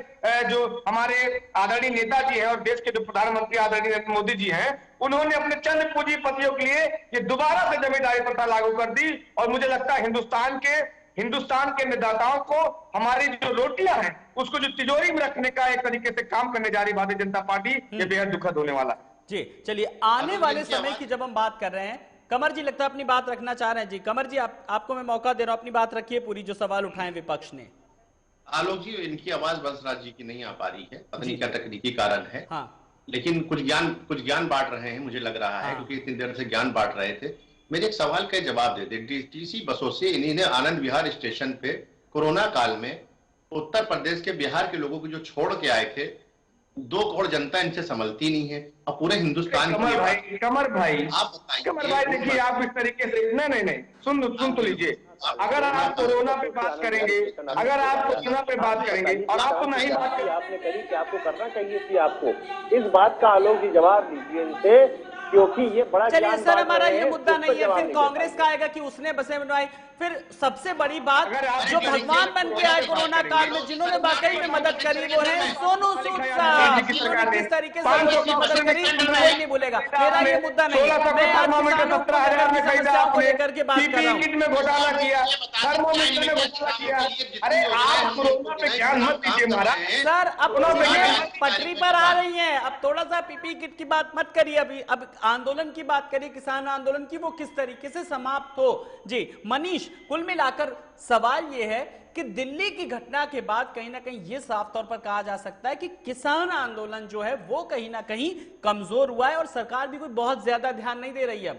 Speaker 4: जो हमारे आदरणीय नेताजी हैं और देश के जो प्रधानमंत्री आदरणीय नरेंद्र मोदी जी हैं, उन्होंने अपने चंद पूंजीपतियों के लिए ये दोबारा से जमींदारी प्रथा लागू कर दी। और मुझे लगता है हिंदुस्तान के निर्माताओं को हमारी जो रोटियां हैं उसको जो तिजोरी में रखने का एक तरीके से काम करने जा रही भारतीय जनता पार्टी, ये बेहद दुखद होने वाला है।
Speaker 1: जी चलिए, आने वाले समय की जब हम बात कर रहे हैं, कमर जी लगता है अपनी बात रखना चाह रहे हैं। जी कमर जी, आपको मैं मौका दे रहा हूं, अपनी बात रखिए पूरी, जो सवाल उठाए विपक्ष ने।
Speaker 5: आलोक जी, इनकी आवाज बंसराज जी की नहीं आ पा रही है, पता नहीं क्या तकनीकी कारण है।
Speaker 1: हाँ।
Speaker 5: लेकिन कुछ ज्ञान बांट रहे हैं, मुझे लग रहा है, क्योंकि इतनी देर से ज्ञान बांट रहे थे। मेरे एक सवाल का जवाब दे दे। डीटीसी बसों से इन्हीं आनंद विहार स्टेशन पे कोरोना काल में उत्तर प्रदेश के, बिहार के लोगों को जो छोड़ के आए थे, 2 करोड़ जनता इनसे संभलती नहीं है। और पूरे हिंदुस्तान
Speaker 4: कमर भाई
Speaker 5: आप बताइए,
Speaker 4: देखिए, आप इस तरीके से नहीं सुन तो लीजिए। अगर आप कोरोना पे बात करेंगे और आपको नहीं बात
Speaker 7: आपने करी कि आपको करना चाहिए थी, आपको इस बात का आलोक जी जवाब दीजिए इनसे, क्योंकि ये बड़ा,
Speaker 1: चलिए सर, हमारा ये मुद्दा नहीं है। फिर कांग्रेस का आएगा कि उसने बसें बनवाई। फिर सबसे बड़ी बात, जो भगवान बन के आए कोरोना काल में, जिन्होंने वाकई में मदद करी, वो है सोनू सूद साहब। जिन्होंने किस तरीके से लोगों की मदद करी, कोई नहीं भूलेगा। मेरा ये मुद्दा नहीं है, मैं आज समस्याओं को लेकर के बात कर रहा हूँ।
Speaker 4: घोटाला किया, थर्मोमीटर में घोटाला किया। अरे आप कोरोना पे ज्ञान मत दीजिए महाराज।
Speaker 1: सर, अब पटरी पर आ रही है, अब थोड़ा सा पीपी किट की बात मत करिए। अभी अब आंदोलन की बात करिए, किसान आंदोलन की, वो किस तरीके से समाप्त हो। जी मनीष, कुल मिलाकर सवाल यह है कि दिल्ली की घटना के बाद कहीं ना कहीं यह साफ तौर पर कहा जा सकता है कि किसान आंदोलन जो है वो कहीं ना कहीं कमजोर हुआ है और सरकार भी कोई बहुत ज्यादा ध्यान नहीं दे रही है।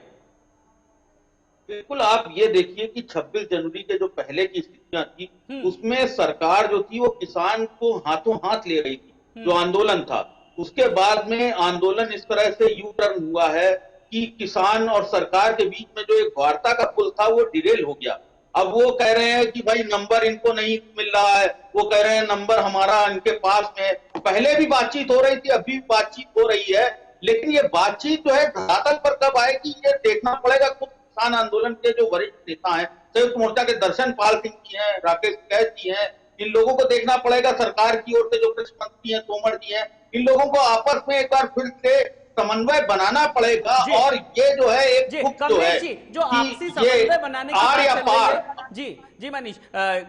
Speaker 6: बिल्कुल, आप ये देखिए कि 26 जनवरी के जो पहले की स्थितियां थी, उसमें सरकार जो थी वो किसान को हाथों हाथ ले रही थी, जो आंदोलन था। उसके बाद में आंदोलन इस तरह से यू टर्न हुआ है कि किसान और सरकार के बीच में जो एक वार्ता का पुल था वो डिरेल हो गया। अब वो कह रहे हैं कि भाई नंबर इनको नहीं मिल रहा है, वो कह रहे हैं नंबर हमारा इनके पास में। पहले भी बातचीत हो रही थी, अभी भी बातचीत हो रही है, लेकिन ये बातचीत जो है धरातल पर कब आएगी ये देखना पड़ेगा। खुद किसान आंदोलन के जो वरिष्ठ नेता हैं, संयुक्त मोर्चा के दर्शन पाल सिंह जी हैं, राकेश कैद जी हैं, इन लोगों को देखना पड़ेगा। सरकार की ओर से जो कृषि मंत्री हैं तोमर जी हैं, इन लोगों को आपस में एक बार फिर से समन्वय बनाना पड़ेगा। और ये जो है एक जो है
Speaker 1: जो आपसी समन्वय बनाने की जी मनीष,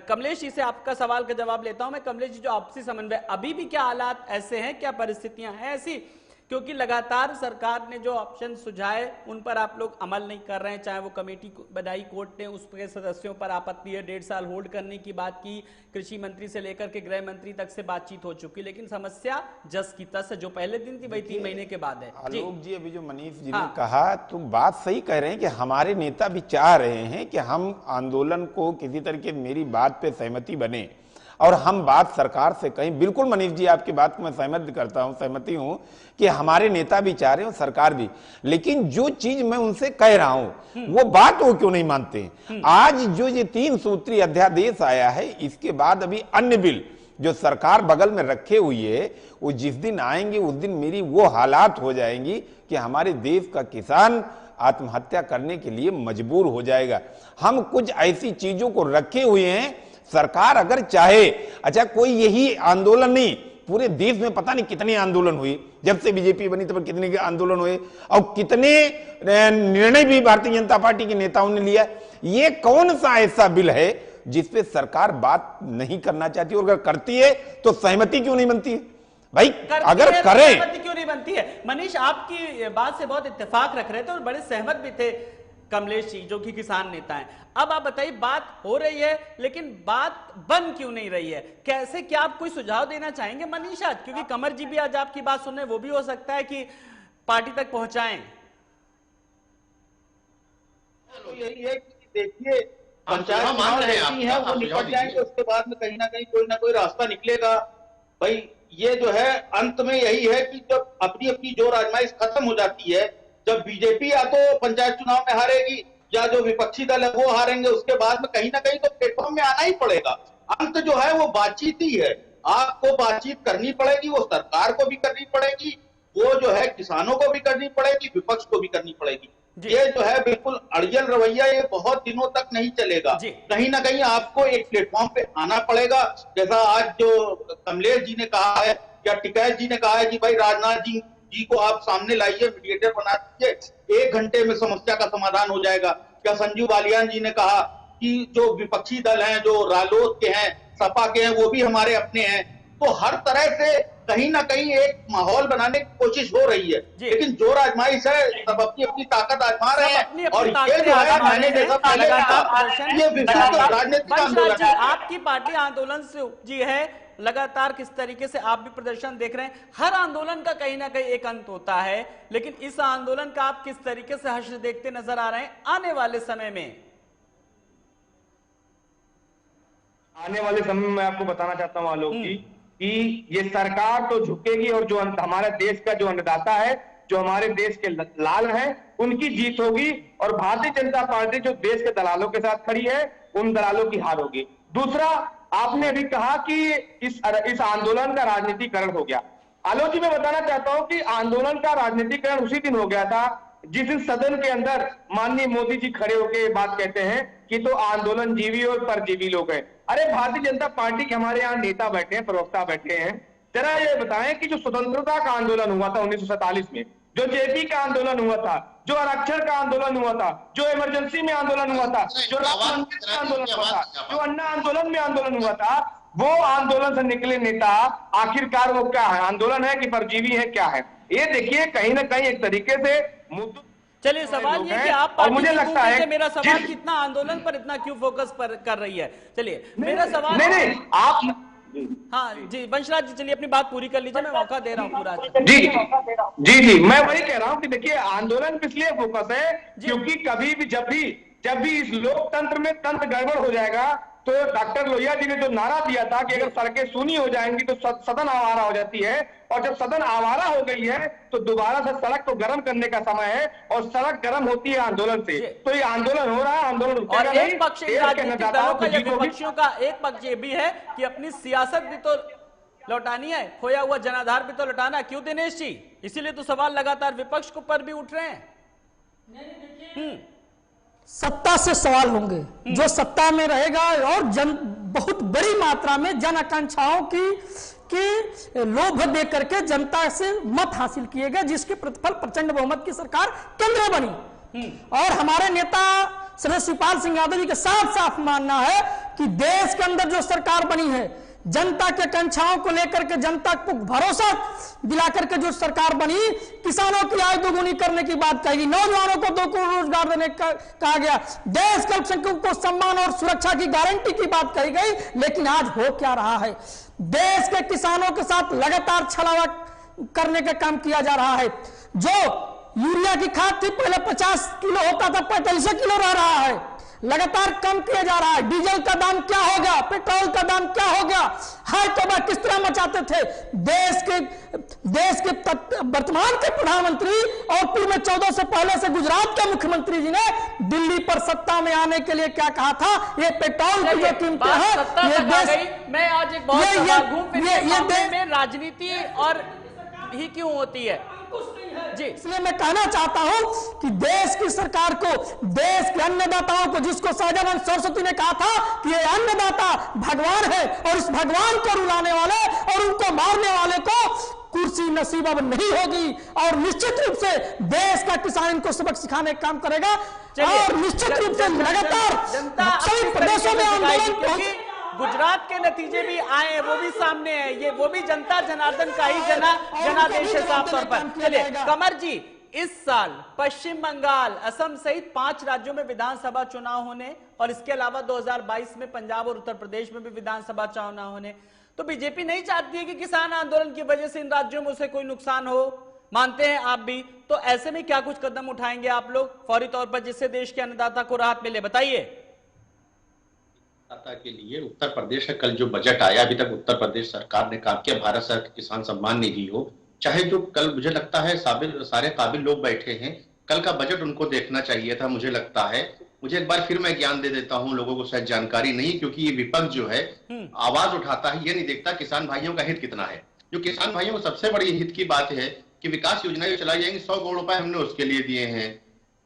Speaker 1: कमलेश जी से आपका सवाल का जवाब लेता हूं मैं। कमलेश जी, जो आपसी समन्वय, अभी भी क्या हालात ऐसे हैं, क्या परिस्थितियां हैं ऐसी, क्योंकि लगातार सरकार ने जो ऑप्शन सुझाए उन पर आप लोग अमल नहीं कर रहे हैं। चाहे वो कमेटी बनाई कोर्ट ने, उसके सदस्यों पर आपत्ति है, 1.5 साल होल्ड करने की बात की, कृषि मंत्री से लेकर के गृह मंत्री तक से बातचीत हो चुकी, लेकिन समस्या जस की तस जो पहले दिन थी वही 3 महीने के बाद है।
Speaker 2: आलोक जी, अभी जो मनीष जी ने कहा, तो बात सही कह रहे हैं कि हमारे नेता भी चाह रहे हैं कि हम आंदोलन को किसी तरह के, मेरी बात पे सहमति बने और हम बात सरकार से कहें। बिल्कुल मनीष जी, आपकी बात को मैं सहमति हूं कि हमारे नेता भी चाह रहे हो, सरकार भी, लेकिन जो चीज मैं उनसे कह रहा हूं वो बात वो क्यों नहीं मानते। आज जो ये 3 सूत्री अध्यादेश आया है, इसके बाद अभी अन्य बिल जो सरकार बगल में रखे हुई है, वो जिस दिन आएंगे उस दिन मेरी वो हालात हो जाएंगी कि हमारे देश का किसान आत्महत्या करने के लिए मजबूर हो जाएगा। हम कुछ ऐसी चीजों को रखे हुए हैं सरकार अगर चाहे, अच्छा कोई यही आंदोलन नहीं, पूरे देश में पता नहीं कितने आंदोलन हुए जब से बीजेपी बनी, तब कितने के आंदोलन हुए और कितने निर्णय भी भारतीय जनता पार्टी के नेताओं ने लिया। ये कौन सा ऐसा बिल है जिसपे सरकार बात नहीं करना चाहती, और अगर करती है तो सहमति क्यों नहीं बनती है? भाई अगर करें,
Speaker 1: सहमति क्यों नहीं बनती है? मनीष आपकी बात से बहुत इत्तेफाक रख रहे थे और बड़े सहमत भी थे कमलेश जी, जो कि किसान नेता हैं। अब आप बताइए, बात हो रही है लेकिन बात बन क्यों नहीं रही है? कैसे, क्या आप कोई सुझाव देना चाहेंगे मनीष आज? क्योंकि कमर जी भी आज आपकी बात सुन रहे हैं, वो भी हो सकता है कि पार्टी तक पहुंचाएं।
Speaker 6: तो यही है कि देखिए, पंचायत चुनाव जैसी है वो निपट जाएंगे, उसके बाद में कहीं ना कोई रास्ता निकलेगा। भाई ये जो है अंत में यही है कि जब अपनी अपनी जोर आजमाइश खत्म हो जाती है, जब बीजेपी या तो पंचायत चुनाव में हारेगी या जो विपक्षी दल है वो हारेंगे, उसके बाद में कहीं ना कहीं तो प्लेटफॉर्म में आना ही पड़ेगा। अंत जो है वो बातचीत ही है। आपको बातचीत करनी पड़ेगी, वो सरकार को भी करनी पड़ेगी, वो जो है किसानों को भी करनी पड़ेगी, विपक्ष को भी करनी पड़ेगी। ये जो है बिल्कुल अड़ियल रवैया, ये बहुत दिनों तक नहीं चलेगा। कहीं ना कहीं आपको एक प्लेटफॉर्म पे आना पड़ेगा। जैसा आज जो कमलेश जी ने कहा है या टिकैत जी ने कहा है कि भाई राजनाथ जी को आप सामने लाइए, मीडिएटर बना दीजिए, 1 घंटे में समस्या का समाधान हो जाएगा। क्या संजीव बालियान जी ने कहा कि जो विपक्षी दल हैं, जो रालोद के हैं, सपा के हैं, वो भी हमारे अपने हैं। तो हर तरह से कहीं ना कहीं एक माहौल बनाने की कोशिश हो रही है, लेकिन जोर आजमाइश है, सब अपनी अपनी ताकत आजमा रहे हैं। और ये जो है मैंने जैसा पहले कहा, ये विशुद्ध राजनीतिक आंदोलन है।
Speaker 1: आपकी पार्टी आंदोलन से उपजी है, लगातार किस तरीके से आप भी प्रदर्शन देख रहे हैं। हर आंदोलन का कहीं ना कहीं एक अंत होता है, लेकिन इस आंदोलन का आप किस तरीके से हर्ष देखते नजर आ रहे हैं आने वाले समय में?
Speaker 4: आने वाले समय में मैं आपको बताना चाहता हूं आलोक जी कि ये सरकार तो झुकेगी और जो हमारे देश का जो अन्नदाता है, जो हमारे देश के लाल हैं, उनकी जीत होगी। और भारतीय जनता पार्टी जो देश के दलालों के साथ खड़ी है, उन दलालों की हार होगी। दूसरा, आपने अभी कहा कि इस आंदोलन का राजनीतिकरण हो गया। आलोक जी, मैं बताना चाहता हूं कि आंदोलन का राजनीतिकरण उसी दिन हो गया था जिस दिन सदन के अंदर माननीय मोदी जी खड़े होकर बात कहते हैं कि तो आंदोलन जीवी और परजीवी लोग हैं। अरे भारतीय जनता पार्टी के हमारे यहाँ नेता बैठे हैं, प्रवक्ता बैठे हैं, जरा ये बताएं कि जो स्वतंत्रता का आंदोलन हुआ था 1947 में, जो जेपी का आंदोलन हुआ था, जो आरक्षण का आंदोलन हुआ था, जो इमरजेंसी में आंदोलन हुआ था, जो आंदोलन हुआ था, जो अन्ना आंदोलन में आंदोलन हुआ था, वो आंदोलन से निकले नेता आखिरकार वो क्या है, आंदोलन है कि परजीवी है, क्या है? ये देखिए कहीं ना कहीं एक तरीके से
Speaker 1: चलिए सवाल ये कि आप
Speaker 4: और मुझे लगता है
Speaker 1: कि मेरा सवाल कितना आंदोलन पर इतना क्यों फोकस पर कर रही है। चलिए मेरा सवाल
Speaker 4: नहीं आप
Speaker 1: हाँ जी वंशराज जी, चलिए अपनी बात पूरी कर लीजिए, मैं मौका दे रहा हूँ पूरा।
Speaker 4: जी मैं वही कह रहा हूँ कि देखिए आंदोलन इसलिए फोकस है क्योंकि कभी भी जब भी इस लोकतंत्र में तंत्र गड़बड़ हो जाएगा, तो डॉक्टर लोहिया जी ने जो नारा दिया था कि अगर सड़कें सूनी हो जाएंगी तो सदन आवारा हो जाती है, और जब सदन आवारा हो गई है तो दोबारा से सड़क को गर्म करने का समय है, और सड़क गर्म होती है आंदोलन से। तो ये आंदोलन हो रहा है, आंदोलन रुकेगा नहीं।
Speaker 1: एक पक्ष राजनीतिक दलों का या विपक्षियों का एक पक्ष ये भी है कि अपनी सियासत भी तो लौटानी है, खोया हुआ जनाधार भी तो लौटाना। क्यों दिनेश जी? इसीलिए तो सवाल लगातार विपक्ष को पर भी उठ रहे हैं।
Speaker 3: सत्ता से सवाल होंगे, जो सत्ता में रहेगा और बहुत बड़ी मात्रा में जन आकांक्षाओं की लोभ दे करके जनता से मत हासिल किए गए, जिसके प्रतिफल प्रचंड बहुमत की सरकार केंद्र बनी। और हमारे नेता श्री शिवपाल सिंह यादव जी के साफ साफ मानना है कि देश के अंदर जो सरकार बनी है, जनता के आकांक्षाओं को लेकर के जनता को भरोसा दिलाकर के जो सरकार बनी, किसानों की आय दोगुनी करने की बात कही, नौजवानों को 2 करोड़ रोजगार देने का कहा गया, देश के अल्पसंख्यकों को सम्मान और सुरक्षा की गारंटी की बात कही गई। लेकिन आज हो क्या रहा है? देश के किसानों के साथ लगातार छलावा करने का काम किया जा रहा है। जो यूरिया की खाद थी पहले 50 किलो होता था, 45 किलो रह रहा है, लगातार कम किया जा रहा है। डीजल का दाम क्या हो गया, पेट्रोल का दाम क्या हो गया, हाय तौबा किस तरह मचाते थे। देश के वर्तमान के प्रधानमंत्री और पूर्व में 14 से पहले से गुजरात के मुख्यमंत्री जी ने दिल्ली पर सत्ता में आने के लिए क्या कहा था? ये पेट्रोल की जो कीमतें हैं, ये देश,
Speaker 1: मैं आज एक बहुत घूम फिर में राजनीति और ही क्यों होती है, जी
Speaker 3: इसलिए मैं कहना चाहता हूं कि देश की सरकार को, देश के अन्नदाताओं को, जिसको सहजानंद सरस्वती ने कहा था कि ये अन्नदाता भगवान है और इस भगवान को रुलाने वाले और उनको मारने वाले को कुर्सी नसीब अब नहीं होगी। और निश्चित रूप से देश का किसान इनको सबक सिखाने का काम करेगा और निश्चित रूप से लगातार सभी प्रदेशों में आंदोलन,
Speaker 1: गुजरात के नतीजे भी आए हैं, वो भी सामने है, ये वो भी जनता जनार्दन का ही जनादेश है साफ तौर पर। चलिए कमर जी, इस साल पश्चिम बंगाल, असम सहित 5 राज्यों में विधानसभा चुनाव होने और इसके अलावा 2022 में पंजाब और उत्तर प्रदेश में भी विधानसभा चुनाव होने, तो बीजेपी नहीं चाहती है कि किसान आंदोलन की वजह से इन राज्यों में उसे कोई नुकसान हो, मानते हैं आप भी। तो ऐसे में क्या कुछ कदम उठाएंगे आप लोग फौरी तौर पर जिससे देश के अन्नदाता को राहत मिले, बताइए।
Speaker 5: के लिए उत्तर प्रदेश का कल जो बजट आया, अभी तक उत्तर प्रदेश सरकार ने काम किया, भारत सरकार किसान सम्मान निधि हो, चाहे जो कल मुझे लगता है सारे काबिल लोग बैठे हैं, कल का बजट उनको देखना चाहिए था मुझे लगता है। मुझे एक बार फिर मैं ज्ञान दे देता हूं, लोगों को शायद जानकारी नहीं, क्योंकि ये विपक्ष जो है आवाज उठाता है, ये नहीं देखता किसान भाइयों का हित कितना है। जो किसान भाइयों को सबसे बड़ी हित की बात है कि विकास योजना जो चलाई जाएंगी, 100 करोड़ रुपए हमने उसके लिए दिए हैं।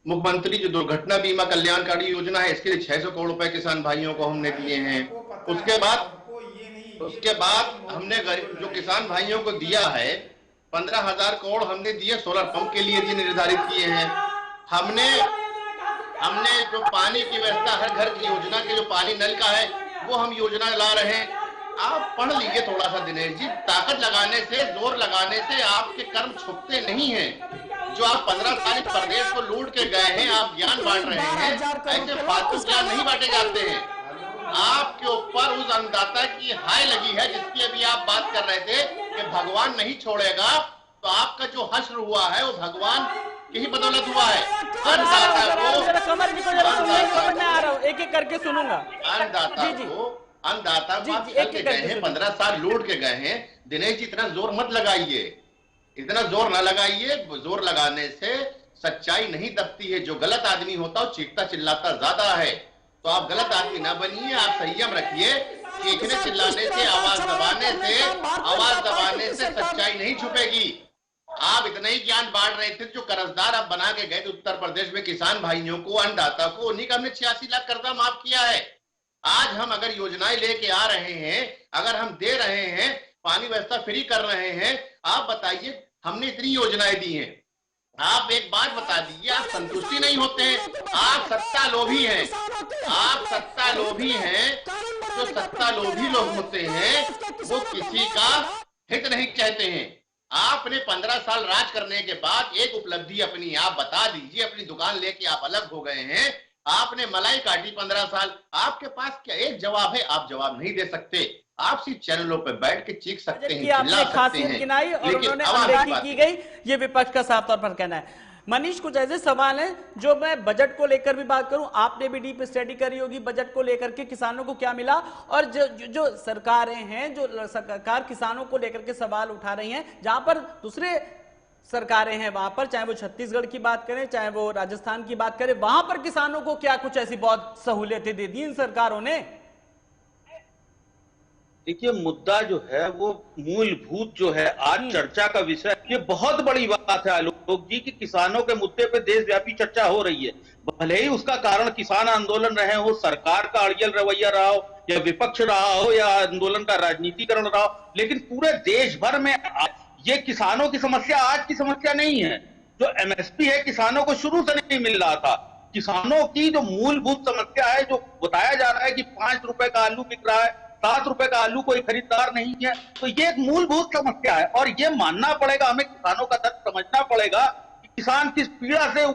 Speaker 5: मुख्यमंत्री जो दुर्घटना बीमा कल्याणकारी योजना है, इसके लिए 600 करोड़ रुपए किसान भाइयों को हमने दिए हैं। उसके बाद हमने जो किसान भाइयों को दिया है 15,000 करोड़ हमने दिए सोलर पंप के लिए निर्धारित किए हैं। हमने जो पानी की व्यवस्था, हर घर की योजना के जो पानी नल का है वो हम योजना ला रहे हैं। आप पढ़ लीजिए थोड़ा सा दिनेश जी, ताकत लगाने से, जोर लगाने से आपके कर्म छुपते नहीं हैं। जो आप 15 साल प्रदेश को लूट के गए हैं, आप ज्ञान बांट रहे हैं, ऐसे फालतू ज्ञान नहीं बांटे जाते हैं। आपके ऊपर उस अन्नदाता की हाय लगी है जिसकी अभी आप बात कर रहे थे कि भगवान नहीं छोड़ेगा, तो आपका जो हश्र हुआ है वो भगवान की ही बदौलत हुआ है।
Speaker 1: एक एक करके सुनूंगा।
Speaker 5: अन्नदाता को आप के गए हैं, 15 साल लूट के गए हैं। दिनेश जी इतना जोर मत लगाइए, इतना जोर ना लगाइए, जोर लगाने से सच्चाई नहीं दबती है। जो गलत आदमी होता है चीखता चिल्लाता ज्यादा है, तो आप गलत आदमी ना बनिए, आप संयम रखिए। चीखने चिल्लाने से, आवाज दबाने से सच्चाई नहीं छुपेगी। आप इतना ही ज्ञान बांट रहे थे, जो कर्जदार आप बना के गए थे उत्तर प्रदेश में किसान भाइयों को, अन्नदाता को, उन्हीं का हमने 86 लाख कर्जा माफ किया है। आज हम अगर योजनाएं लेके आ रहे हैं, अगर हम दे रहे हैं, पानी व्यवस्था फ्री कर रहे हैं, आप बताइए हमने इतनी योजनाएं दी हैं। आप एक बात बता दीजिए, आप संतुष्टि नहीं होते हैं, आप सत्ता लोभी हैं, आप सत्ता लोभी हैं। जो सत्ता लोभी लोग होते हैं वो किसी का हित नहीं कहते हैं। आपने 15 साल राज करने के बाद एक उपलब्धि अपनी आप बता दीजिए, अपनी दुकान लेके आप अलग हो गए हैं, आपने मलाई काटी 15 साल, आपके पास क्या एक जवाब है? आप जवाब नहीं दे सकते, आप सिर्फ चैनलों पर बैठ के चीख सकते हैं, चिल्ला सकते हैं,
Speaker 1: गिनाई और उन्होंने अनदेखी की गई, ये विपक्ष का साफ तौर पर कहना है। मनीष, कुछ ऐसे सवाल हैं जो मैं बजट को लेकर भी बात करूं, आपने भी डीप स्टडी करी होगी बजट को लेकर के, किसानों को क्या मिला, और जो सरकारें हैं, जो सरकार किसानों को लेकर के सवाल उठा रही हैं, जहां पर दूसरे सरकारें हैं वहां पर, चाहे वो छत्तीसगढ़ की बात करें, चाहे वो राजस्थान की बात करें, वहां पर किसानों को क्या कुछ ऐसी बहुत सहूलियतें दे दी इन सरकारों ने?
Speaker 6: देखिए, मुद्दा जो है वो मूलभूत जो है आज चर्चा का विषय, ये बहुत बड़ी बात है आलोक जी की किसानों के मुद्दे पे देशव्यापी चर्चा हो रही है। भले ही उसका कारण किसान आंदोलन रहे हो, सरकार का अड़ियल रवैया रहा हो, या विपक्ष रहा हो, या आंदोलन का राजनीतिकरण रहा हो, लेकिन पूरे देश भर में ये किसानों की समस्या आज की समस्या नहीं है। जो एमएसपी है किसानों को शुरू से नहीं मिल रहा था। किसानों की जो मूलभूत समस्या है, जो बताया जा रहा है कि 5 रुपए का आलू बिक रहा है, 7 रुपए का आलू कोई खरीदार नहीं है, तो ये एक मूलभूत समस्या है। और ये मानना पड़ेगा, हमें किसानों का दर्द समझना पड़ेगा कि किसान किस पीड़ा से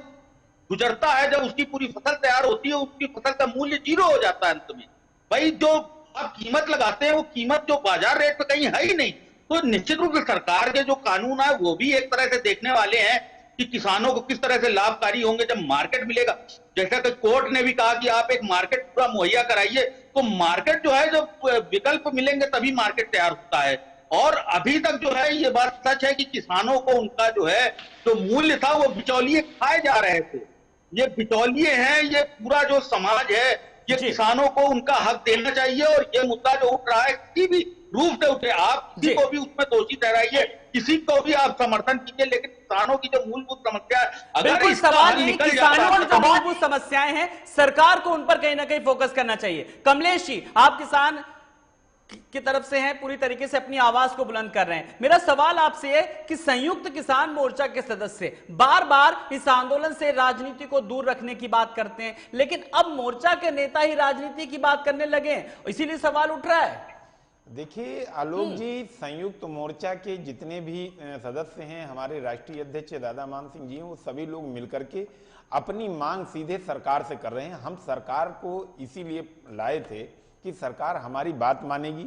Speaker 6: गुजरता है। जब उसकी पूरी फसल तैयार होती है, उसकी फसल का मूल्य 0 हो जाता है अंत में। भाई, जो आप कीमत लगाते हैं वो कीमत जो बाजार रेट पे कहीं है ही नहीं। तो निश्चित रूप से सरकार के जो कानून है वो भी एक तरह से देखने वाले हैं कि किसानों को किस तरह से लाभकारी होंगे जब मार्केट मिलेगा। जैसा कि कोर्ट ने भी कहा कि आप एक मार्केट पूरा मुहैया कराइए, तो मार्केट जो है, जब विकल्प मिलेंगे तभी मार्केट तैयार होता है। और अभी तक जो है ये बात सच है कि किसानों को उनका जो है जो मूल्य था वो बिचौलिए खाए जा रहे थे। ये बिचौलिए हैं, ये पूरा जो समाज है, ये किसानों को उनका हक देना चाहिए। और ये मुद्दा जो उठ रहा है किसी भी रूप से उठे, आप किसी को भी उसमें दोषी ठहराइए, किसी को भी आप समर्थन कीजिए, लेकिन किसानों की जो मूलभूत समस्या है, अगर
Speaker 1: बिल्कुल
Speaker 6: इसका
Speaker 1: सवाल
Speaker 6: हल
Speaker 1: ये
Speaker 6: निकल
Speaker 1: किसानों
Speaker 6: जाता
Speaker 1: की
Speaker 6: है
Speaker 1: जो
Speaker 6: तो
Speaker 1: मूलभूत समस्याएं हैं सरकार को उन पर कहीं ना कहीं फोकस करना चाहिए। कमलेश जी, आप किसान की तरफ से हैं, पूरी तरीके से अपनी आवाज को बुलंद कर रहे हैं। मेरा सवाल आपसे है कि संयुक्त किसान मोर्चा के सदस्य बार बार इस आंदोलन से राजनीति को दूर रखने की बात करते हैं, लेकिन अब मोर्चा के नेता ही राजनीति की बात करने लगे हैं, इसीलिए सवाल उठ रहा है।
Speaker 2: देखिए आलोक जी, संयुक्त मोर्चा के जितने भी सदस्य हैं, हमारे राष्ट्रीय अध्यक्ष दादा मान सिंह जी, वो सभी लोग मिलकर के अपनी मांग सीधे सरकार से कर रहे हैं। हम सरकार को इसीलिए लाए थे कि सरकार हमारी बात मानेगी।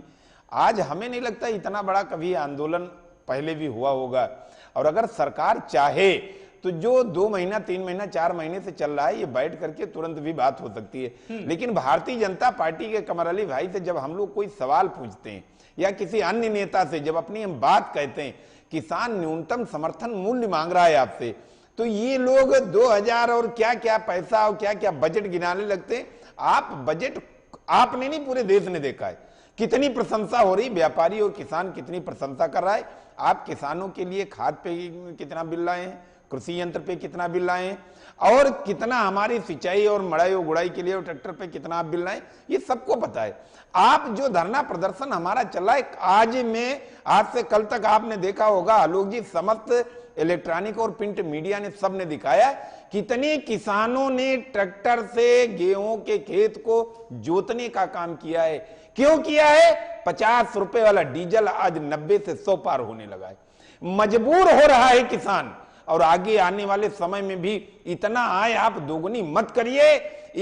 Speaker 2: आज हमें नहीं लगता इतना बड़ा कभी आंदोलन पहले भी हुआ होगा, और अगर सरकार चाहे तो जो 2 महीना 3 महीना 4 महीने से चल रहा है, ये बैठ करके तुरंत भी बात हो सकती है। लेकिन भारतीय जनता पार्टी के कमर अली भाई से जब हम लोग कोई सवाल पूछते हैं या किसी अन्य नेता से जब अपनी हम बात कहते हैं, किसान न्यूनतम समर्थन मूल्य मांग रहा है आपसे, तो ये लोग 2000 और क्या क्या पैसा और क्या क्या बजट गिनाने लगते हैं। आप बजट आपने नहीं, पूरे देश ने देखा है कितनी प्रशंसा हो रही, व्यापारी और किसान कितनी प्रशंसा कर रहा है। आप किसानों के लिए खाद पे कितना बिल लाए हैं, कृषि यंत्र पे कितना बिल लाए हैं, और कितना हमारी सिंचाई और मड़ाई और गुड़ाई के लिए और ट्रैक्टर पे कितना आप बिल लाए, ये सबको पता है। आप जो धरना प्रदर्शन हमारा चला है आज से कल तक आपने देखा होगा आलोक जी, समस्त इलेक्ट्रॉनिक और प्रिंट मीडिया ने सबने दिखाया कितने किसानों ने ट्रैक्टर से गेहूं के खेत को जोतने का काम किया है। क्यों किया है? 50 रुपए वाला डीजल आज 90 से 100 पार होने लगा है। मजबूर हो रहा है किसान, और आगे आने वाले समय में भी इतना आय आप दोगुनी मत करिए।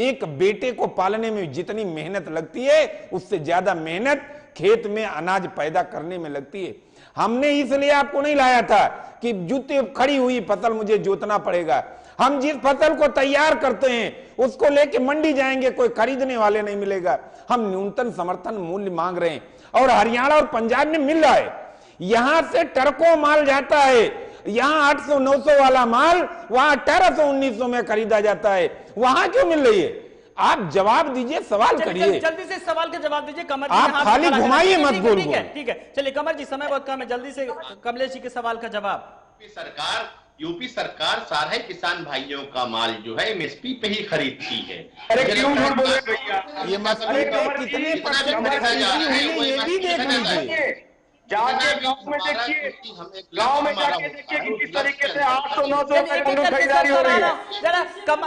Speaker 2: एक बेटे को पालने में जितनी मेहनत लगती है, उससे ज्यादा मेहनत खेत में अनाज पैदा करने में लगती है। हमने इसलिए आपको नहीं लाया था कि जूते खड़ी हुई फसल मुझे जोतना पड़ेगा। हम जिस फसल को तैयार करते हैं उसको लेके मंडी जाएंगे, कोई खरीदने वाले नहीं मिलेगा। हम न्यूनतम समर्थन मूल्य मांग रहे हैं, और हरियाणा और पंजाब में मिल रहा है। यहां से ट्रकों माल जाता है, यहां 800-900 वाला माल वहां 1800-1900 में खरीदा जाता है। वहां क्यों मिल रही है? आप जवाब दीजिए, सवाल करिए,
Speaker 1: जल्दी से सवाल के जवाब दीजिए। कमर जी,
Speaker 2: आप खाली घुमाइए मत गोल गोल।
Speaker 1: ठीक है, चलिए कमर जी, समय बहुत कम है, जल्दी से कमलेश जी के सवाल का जवाब।
Speaker 5: यूपी सरकार सारे किसान भाइयों का माल जो है एमएसपी पे ही खरीदती है।
Speaker 6: अरे क्यों झूठ बोल रहे भैया?
Speaker 2: ये मसले कितने परसेंट ये भी देख लीजिए।
Speaker 7: जाके गांव में देखिए, गांव में जाके देखिए कि किस तरीके से 800-900 रुपए खरीदारी हो रही है।
Speaker 1: जरा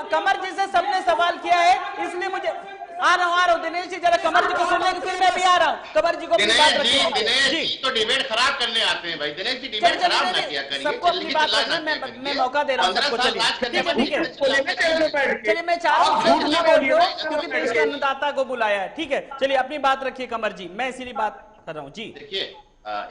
Speaker 1: कमर जी से सबने सवाल किया है, इसलिए मुझे आ रहा हूँ दिनेश जी, जरा कमर जी को सुनने के फिर मैं भी आ रहा हूँ। कमर जी को
Speaker 5: दिनेश जी तो डिबेट खराब करने आते हैं भाई। दिनेश जी डिबेट खराब ना किया करिए,
Speaker 1: सबको अपनी बात रखने मैं मौका दे रहा हूँ सबको। चलिए मैं चाह रहा हूँ क्योंकि देश के अन्नदाता को बुलाया है। ठीक है, चलिए अपनी बात रखिए कमर जी, मैं इसीलिए बात कर रहा हूँ जी।
Speaker 5: देखिए,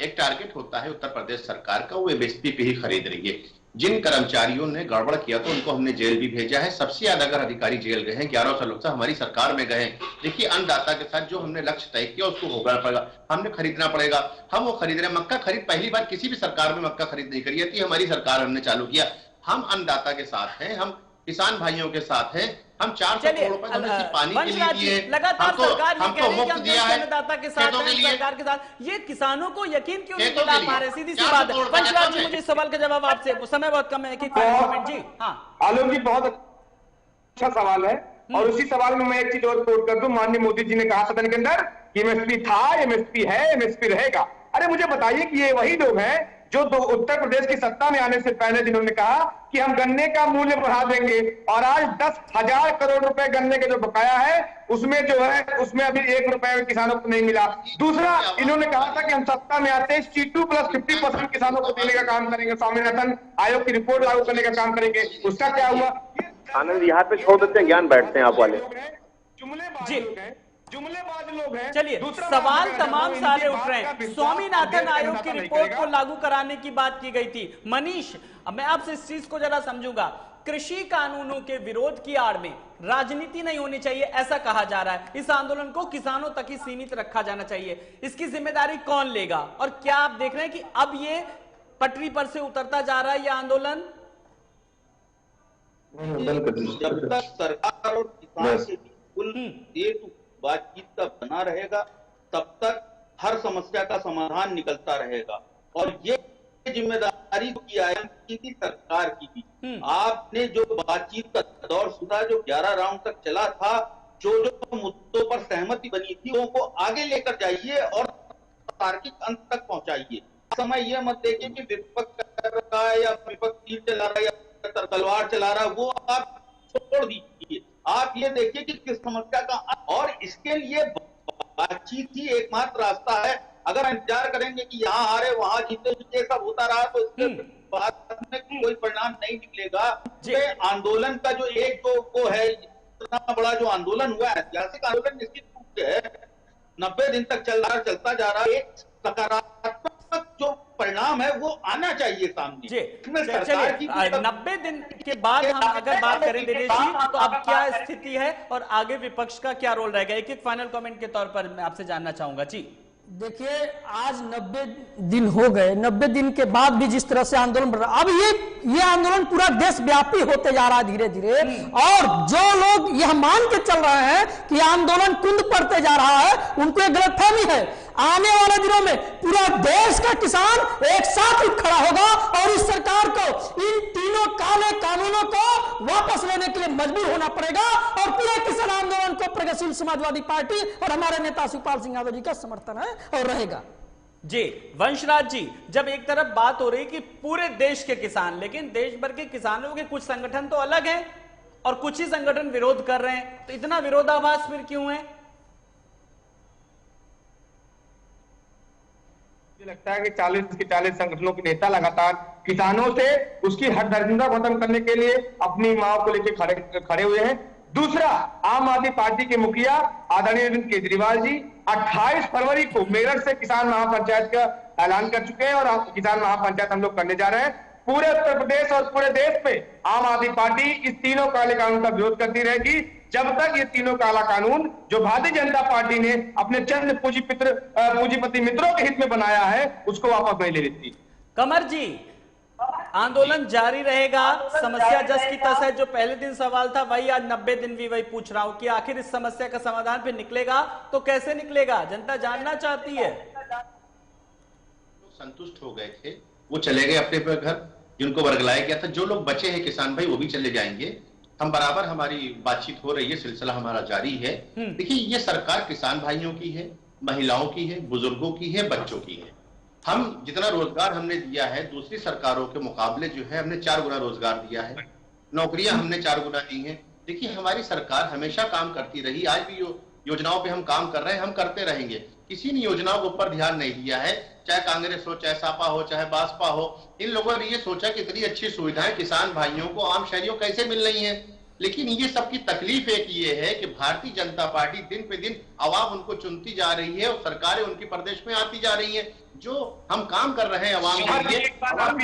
Speaker 5: एक टारगेट होता है उत्तर प्रदेश सरकार का, वो एमएसपी पे ही खरीद रही है। जिन कर्मचारियों ने गड़बड़ किया तो उनको हमने जेल भी भेजा है। सबसे ज्यादा अगर अधिकारी जेल गए हैं 1100 लोग से हमारी सरकार में गए हैं। देखिए, अन्नदाता के साथ जो हमने लक्ष्य तय किया उसको होगा पड़ेगा, हमने खरीदना पड़ेगा। हम वो खरीद रहे हैं। मक्का खरीद पहली बार किसी भी सरकार में मक्का खरीद नहीं करी थी, हमारी सरकार हमने चालू किया। हम अन्नदाता के साथ हैं, हम किसान भाइयों के साथ हैं। हम 400 करोड़ रुपए हमने पानी के लिए दिए,
Speaker 1: लगातार सरकार
Speaker 5: हमको मुफ्त दिया है
Speaker 1: अन्नदाता के साथ, सरकार के साथ। ये किसानों को यकीन क्यों नहीं दिला पा रहे? सीधी सी बात है। पंचलाल जी, मुझे सवाल का जवाब आपसे, समय बहुत कम है, कमेंट जी। हाँ
Speaker 7: आलोक जी, बहुत अच्छा सवाल है, और उसी सवाल में मैं एक चीज और कोट कर दूं। माननीय मोदी जी ने कहा सदन के अंदर कि एमएसपी था, एमएसपी है, एमएसपी रहेगा। अरे मुझे बताइए कि ये वही लोग हैं जो उत्तर प्रदेश की सत्ता में आने से पहले जिन्होंने कहा कि हम गन्ने का मूल्य बढ़ा देंगे, और आज 10,000 करोड़ रुपए गन्ने के जो बकाया है उसमें जो है उसमें अभी 1 रुपए किसानों को नहीं मिला। दूसरा, इन्होंने कहा था कि हम सत्ता में आते हैं C2 + 50% किसानों को देने का काम करेंगे, स्वामीनाथन आयोग की रिपोर्ट लागू करने का काम करेंगे। उसका क्या हुआ? आनंद, यहाँ पे छोड़ देते हैं, ज्ञान बैठते हैं आप वाले।
Speaker 1: जुमलेबाज लोग हैं। चलिए, सवाल तमाम सारे उठ रहे हैं। स्वामीनाथन आयोग की रिपोर्ट को लागू कराने की बात की गई थी। मनीष, अब मैं आपसे इस चीज को जरा समझूंगा। कृषि कानूनों के विरोध की आड़ में राजनीति नहीं होनी चाहिए, ऐसा कहा जा रहा है। इस आंदोलन को किसानों तक ही सीमित रखा जाना चाहिए। इसकी जिम्मेदारी कौन लेगा? और क्या आप देख रहे हैं कि अब ये पटरी पर से उतरता जा रहा है ये आंदोलन?
Speaker 6: जब तक सरकार और किसान के बीच एक बातचीत का बना रहेगा, तब तक हर समस्या का समाधान निकलता रहेगा। और ये जिम्मेदारी किया है की थी सरकार की भी। आपने जो बातचीत का दौर सुना जो 11 राउंड तक चला था, जो जो मुद्दों पर सहमति बनी थी उनको आगे लेकर जाइए और तार्किक अंत तक पहुंचाइए। समय यह मत देखिए कि विपक्ष कर रहा है या विपक्ष तीर चला रहा है या तलवार चला रहा है, वो आप छोड़ दीजिए। आप ये देखिए कि किस समस्या का, और इसके लिए बातचीत ही एकमात्र रास्ता है। अगर इंतजार करेंगे कि यहाँ हारे वहां जीते, ये सब होता रहा तो इसके बाद में कोई परिणाम नहीं निकलेगा। आंदोलन का जो एक वो है, इतना बड़ा जो आंदोलन हुआ है, ऐतिहासिक आंदोलन निश्चित रूप से है, 90 दिन तक चलता जा रहा है। एक सकारात्मक जो परिणाम है वो आना चाहिए सामने।
Speaker 1: चलिए 90 दिन के बाद हम अगर बात करें दिनेश जी, तो अब क्या स्थिति है और आगे विपक्ष का क्या रोल रहेगा? एक फाइनल कमेंट के तौर पर मैं आपसे जानना चाहूंगा जी।
Speaker 3: देखिए, आज 90 दिन हो गए, 90 दिन के बाद भी जिस तरह से आंदोलन बढ़ रहा, अब ये आंदोलन पूरा देशव्यापी होते जा रहा है धीरे धीरे। और जो लोग यह मान के चल रहे हैं कि आंदोलन कुंद पड़ते जा रहा है, उनको एक गलतफहमी है। आने वाले दिनों में पूरा देश का किसान एक साथ उठ खड़ा होगा और इस सरकार को इन तीनों काले कानूनों को वापस लेने के लिए मजबूर होना पड़ेगा। और पूरे किसान आंदोलन को प्रगतिशील समाजवादी पार्टी और हमारे नेता शिवपाल सिंह यादव जी का समर्थन है और रहेगा।
Speaker 1: जी वंशराज जी, जब एक तरफ बात हो रही कि पूरे देश के किसान, लेकिन देश भर के किसानों के कुछ संगठन तो अलग हैं और कुछ ही संगठन विरोध कर रहे हैं, तो इतना विरोधाभास फिर क्यों है?
Speaker 7: मुझे लगता है कि 40 के 40 संगठनों के नेता लगातार किसानों से उसकी हठधर्मिता खत्म करने के लिए अपनी मांग को लेकर खड़े हुए हैं। दूसरा, आम आदमी पार्टी के मुखिया आदरणीय अरविंद केजरीवाल जी 28 फरवरी को मेरठ से किसान महापंचायत का ऐलान कर चुके हैं और किसान महापंचायत हम लोग करने जा रहे हैं। पूरे उत्तर प्रदेश और पूरे देश में आम आदमी पार्टी इस तीनों काले कानून का विरोध करती रहेगी जब तक ये तीनों काला कानून जो भारतीय जनता पार्टी ने अपने चंद पूंजीपति मित्रों के हित में बनाया है उसको वापस नहीं ले लेती।
Speaker 1: कमर जी, आंदोलन जारी रहेगा, समस्या जस की तस है। जो पहले दिन सवाल था वही आज 90 दिन भी वही पूछ रहा हूं कि आखिर इस समस्या का समाधान फिर निकलेगा तो कैसे निकलेगा? जनता जानना चाहती है।
Speaker 5: संतुष्ट हो गए थे, वो चले गए अपने घर, जिनको वर्गलाया गया था। जो लोग बचे हैं किसान भाई वो भी चले जाएंगे। हम बराबर, हमारी बातचीत हो रही है, सिलसिला हमारा जारी है। देखिए, ये सरकार किसान भाइयों की है, महिलाओं की है, बुजुर्गों की है, बच्चों की है। हम जितना रोजगार हमने दिया है दूसरी सरकारों के मुकाबले जो है हमने 4 गुना रोजगार दिया है, नौकरियां हमने 4 गुना दी हैं। देखिए, हमारी सरकार हमेशा काम करती रही, आज भी योजनाओं पे हम काम कर रहे हैं, हम करते रहेंगे। किसी ने योजनाओं के ऊपर ध्यान नहीं दिया है, चाहे कांग्रेस हो, चाहे सपा हो, चाहे बासपा हो। इन लोगों ने ये सोचा कि इतनी अच्छी सुविधाएं किसान भाइयों को, आम शहरियों कैसे मिल रही हैं। लेकिन ये सबकी तकलीफ एक ये है कि भारतीय जनता पार्टी दिन पे दिन आवाम उनको चुनती जा रही है और सरकारें उनकी प्रदेश में आती जा रही है। जो हम काम कर रहे हैं आवाम के लिए, ये आवाम तय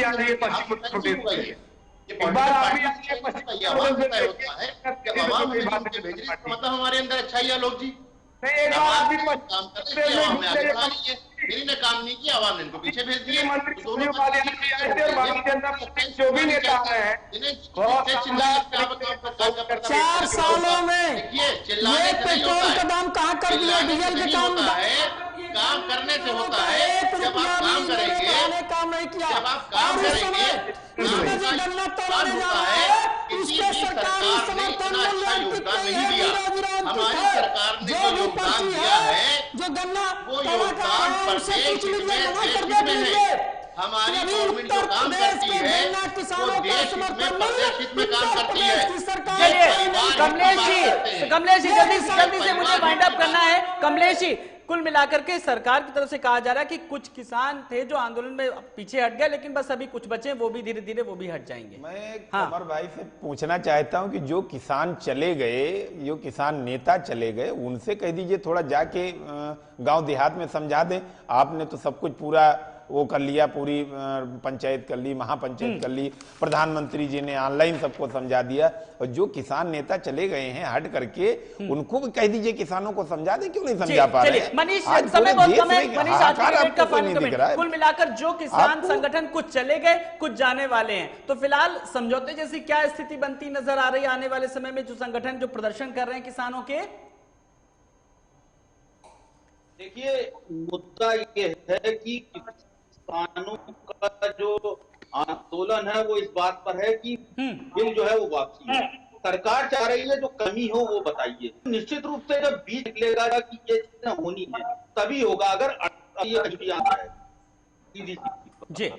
Speaker 5: होता है कि आवाम हमें भेज रही है, मतलब हमारे अंदर अच्छाई है। लोग जी काम कर रहे हैं, आवाम आगे बढ़ा रही है। मेरी ने काम नहीं किया, आवाम ने इनको पीछे भेज दिए।
Speaker 7: जो भी नेता है
Speaker 3: 4 सालों में ये पेट्रोल का दाम कहाँ कर दिया, डीजल के
Speaker 5: काम करने से होता है। जब आप काम करेंगे,
Speaker 3: काम नहीं किया,
Speaker 5: जब आप काम करेंगे,
Speaker 3: गन्ना तोड़ने जा रहा है, उसके सरकारी समर्थन
Speaker 5: अच्छा योगदान नहीं दिया। हमारी सरकार ने जो योगदान दिया है
Speaker 3: जो गन्ना
Speaker 5: वो योगदान प्रत्येक हित में है। हमारी गवर्नमेंट जो काम करती है वो देश हित में, प्रदेश हित में काम करती है।
Speaker 1: चलिए कमलेश जी जल्दी से मुझे वाइंड अप करना है। कमलेश जी, कुल मिलाकर के सरकार की तरफ से कहा जा रहा है कि कुछ किसान थे जो आंदोलन में पीछे हट गए, लेकिन बस अभी कुछ बचे, वो भी धीरे धीरे वो भी हट जाएंगे।
Speaker 2: मैं कमर भाई से पूछना चाहता हूं कि जो किसान चले गए, जो किसान नेता चले गए, उनसे कह दीजिए थोड़ा जाके गांव देहात में समझा दें। आपने तो सब कुछ पूरा वो कर लिया, पूरी पंचायत कर ली, महापंचायत कर ली, प्रधानमंत्री जी ने ऑनलाइन सबको समझा दिया। और जो किसान नेता चले गए हैं हट करके, उनको भी कह दीजिए, किसानों को समझा दे, क्यों नहीं समझा पा रहे?
Speaker 1: मनीष, समय बहुत कम है। मनीष, आज का फाइनल कमेंट। कुल मिलाकर जो किसान संगठन कुछ चले गए, कुछ जाने वाले हैं, तो फिलहाल समझौते जैसी क्या स्थिति बनती नजर आ रही है आने वाले समय में, जो संगठन जो प्रदर्शन कर रहे हैं किसानों के?
Speaker 6: देखिए, मुद्दा ये है कि किसानों का जो आंदोलन है वो इस बात पर है कि बिल जो है वो वापसी है। सरकार चाह रही है जो कमी हो वो बताइए। निश्चित रूप से जब बीच निकलेगा कि ये चीजें होनी है तभी होगा, अगर ये आता है।
Speaker 1: जी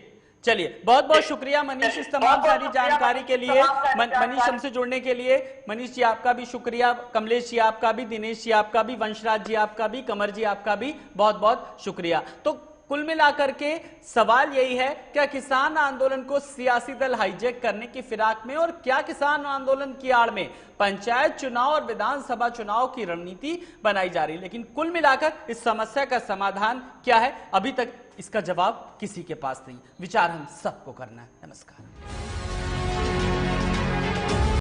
Speaker 1: चलिए, बहुत बहुत शुक्रिया मनीष इस तमाम सारी जानकारी के लिए, मनीष हमसे जुड़ने के लिए। मनीष जी आपका भी शुक्रिया, कमलेश जी आपका भी, दिनेश जी आपका भी, वंशराज जी आपका भी, कमर जी आपका भी बहुत बहुत शुक्रिया। तो कुल मिलाकर के सवाल यही है, क्या किसान आंदोलन को सियासी दल हाईजैक करने की फिराक में, और क्या किसान आंदोलन की आड़ में पंचायत चुनाव और विधानसभा चुनाव की रणनीति बनाई जा रही है? लेकिन कुल मिलाकर इस समस्या का समाधान क्या है, अभी तक इसका जवाब किसी के पास नहीं। विचार हम सबको करना है। नमस्कार।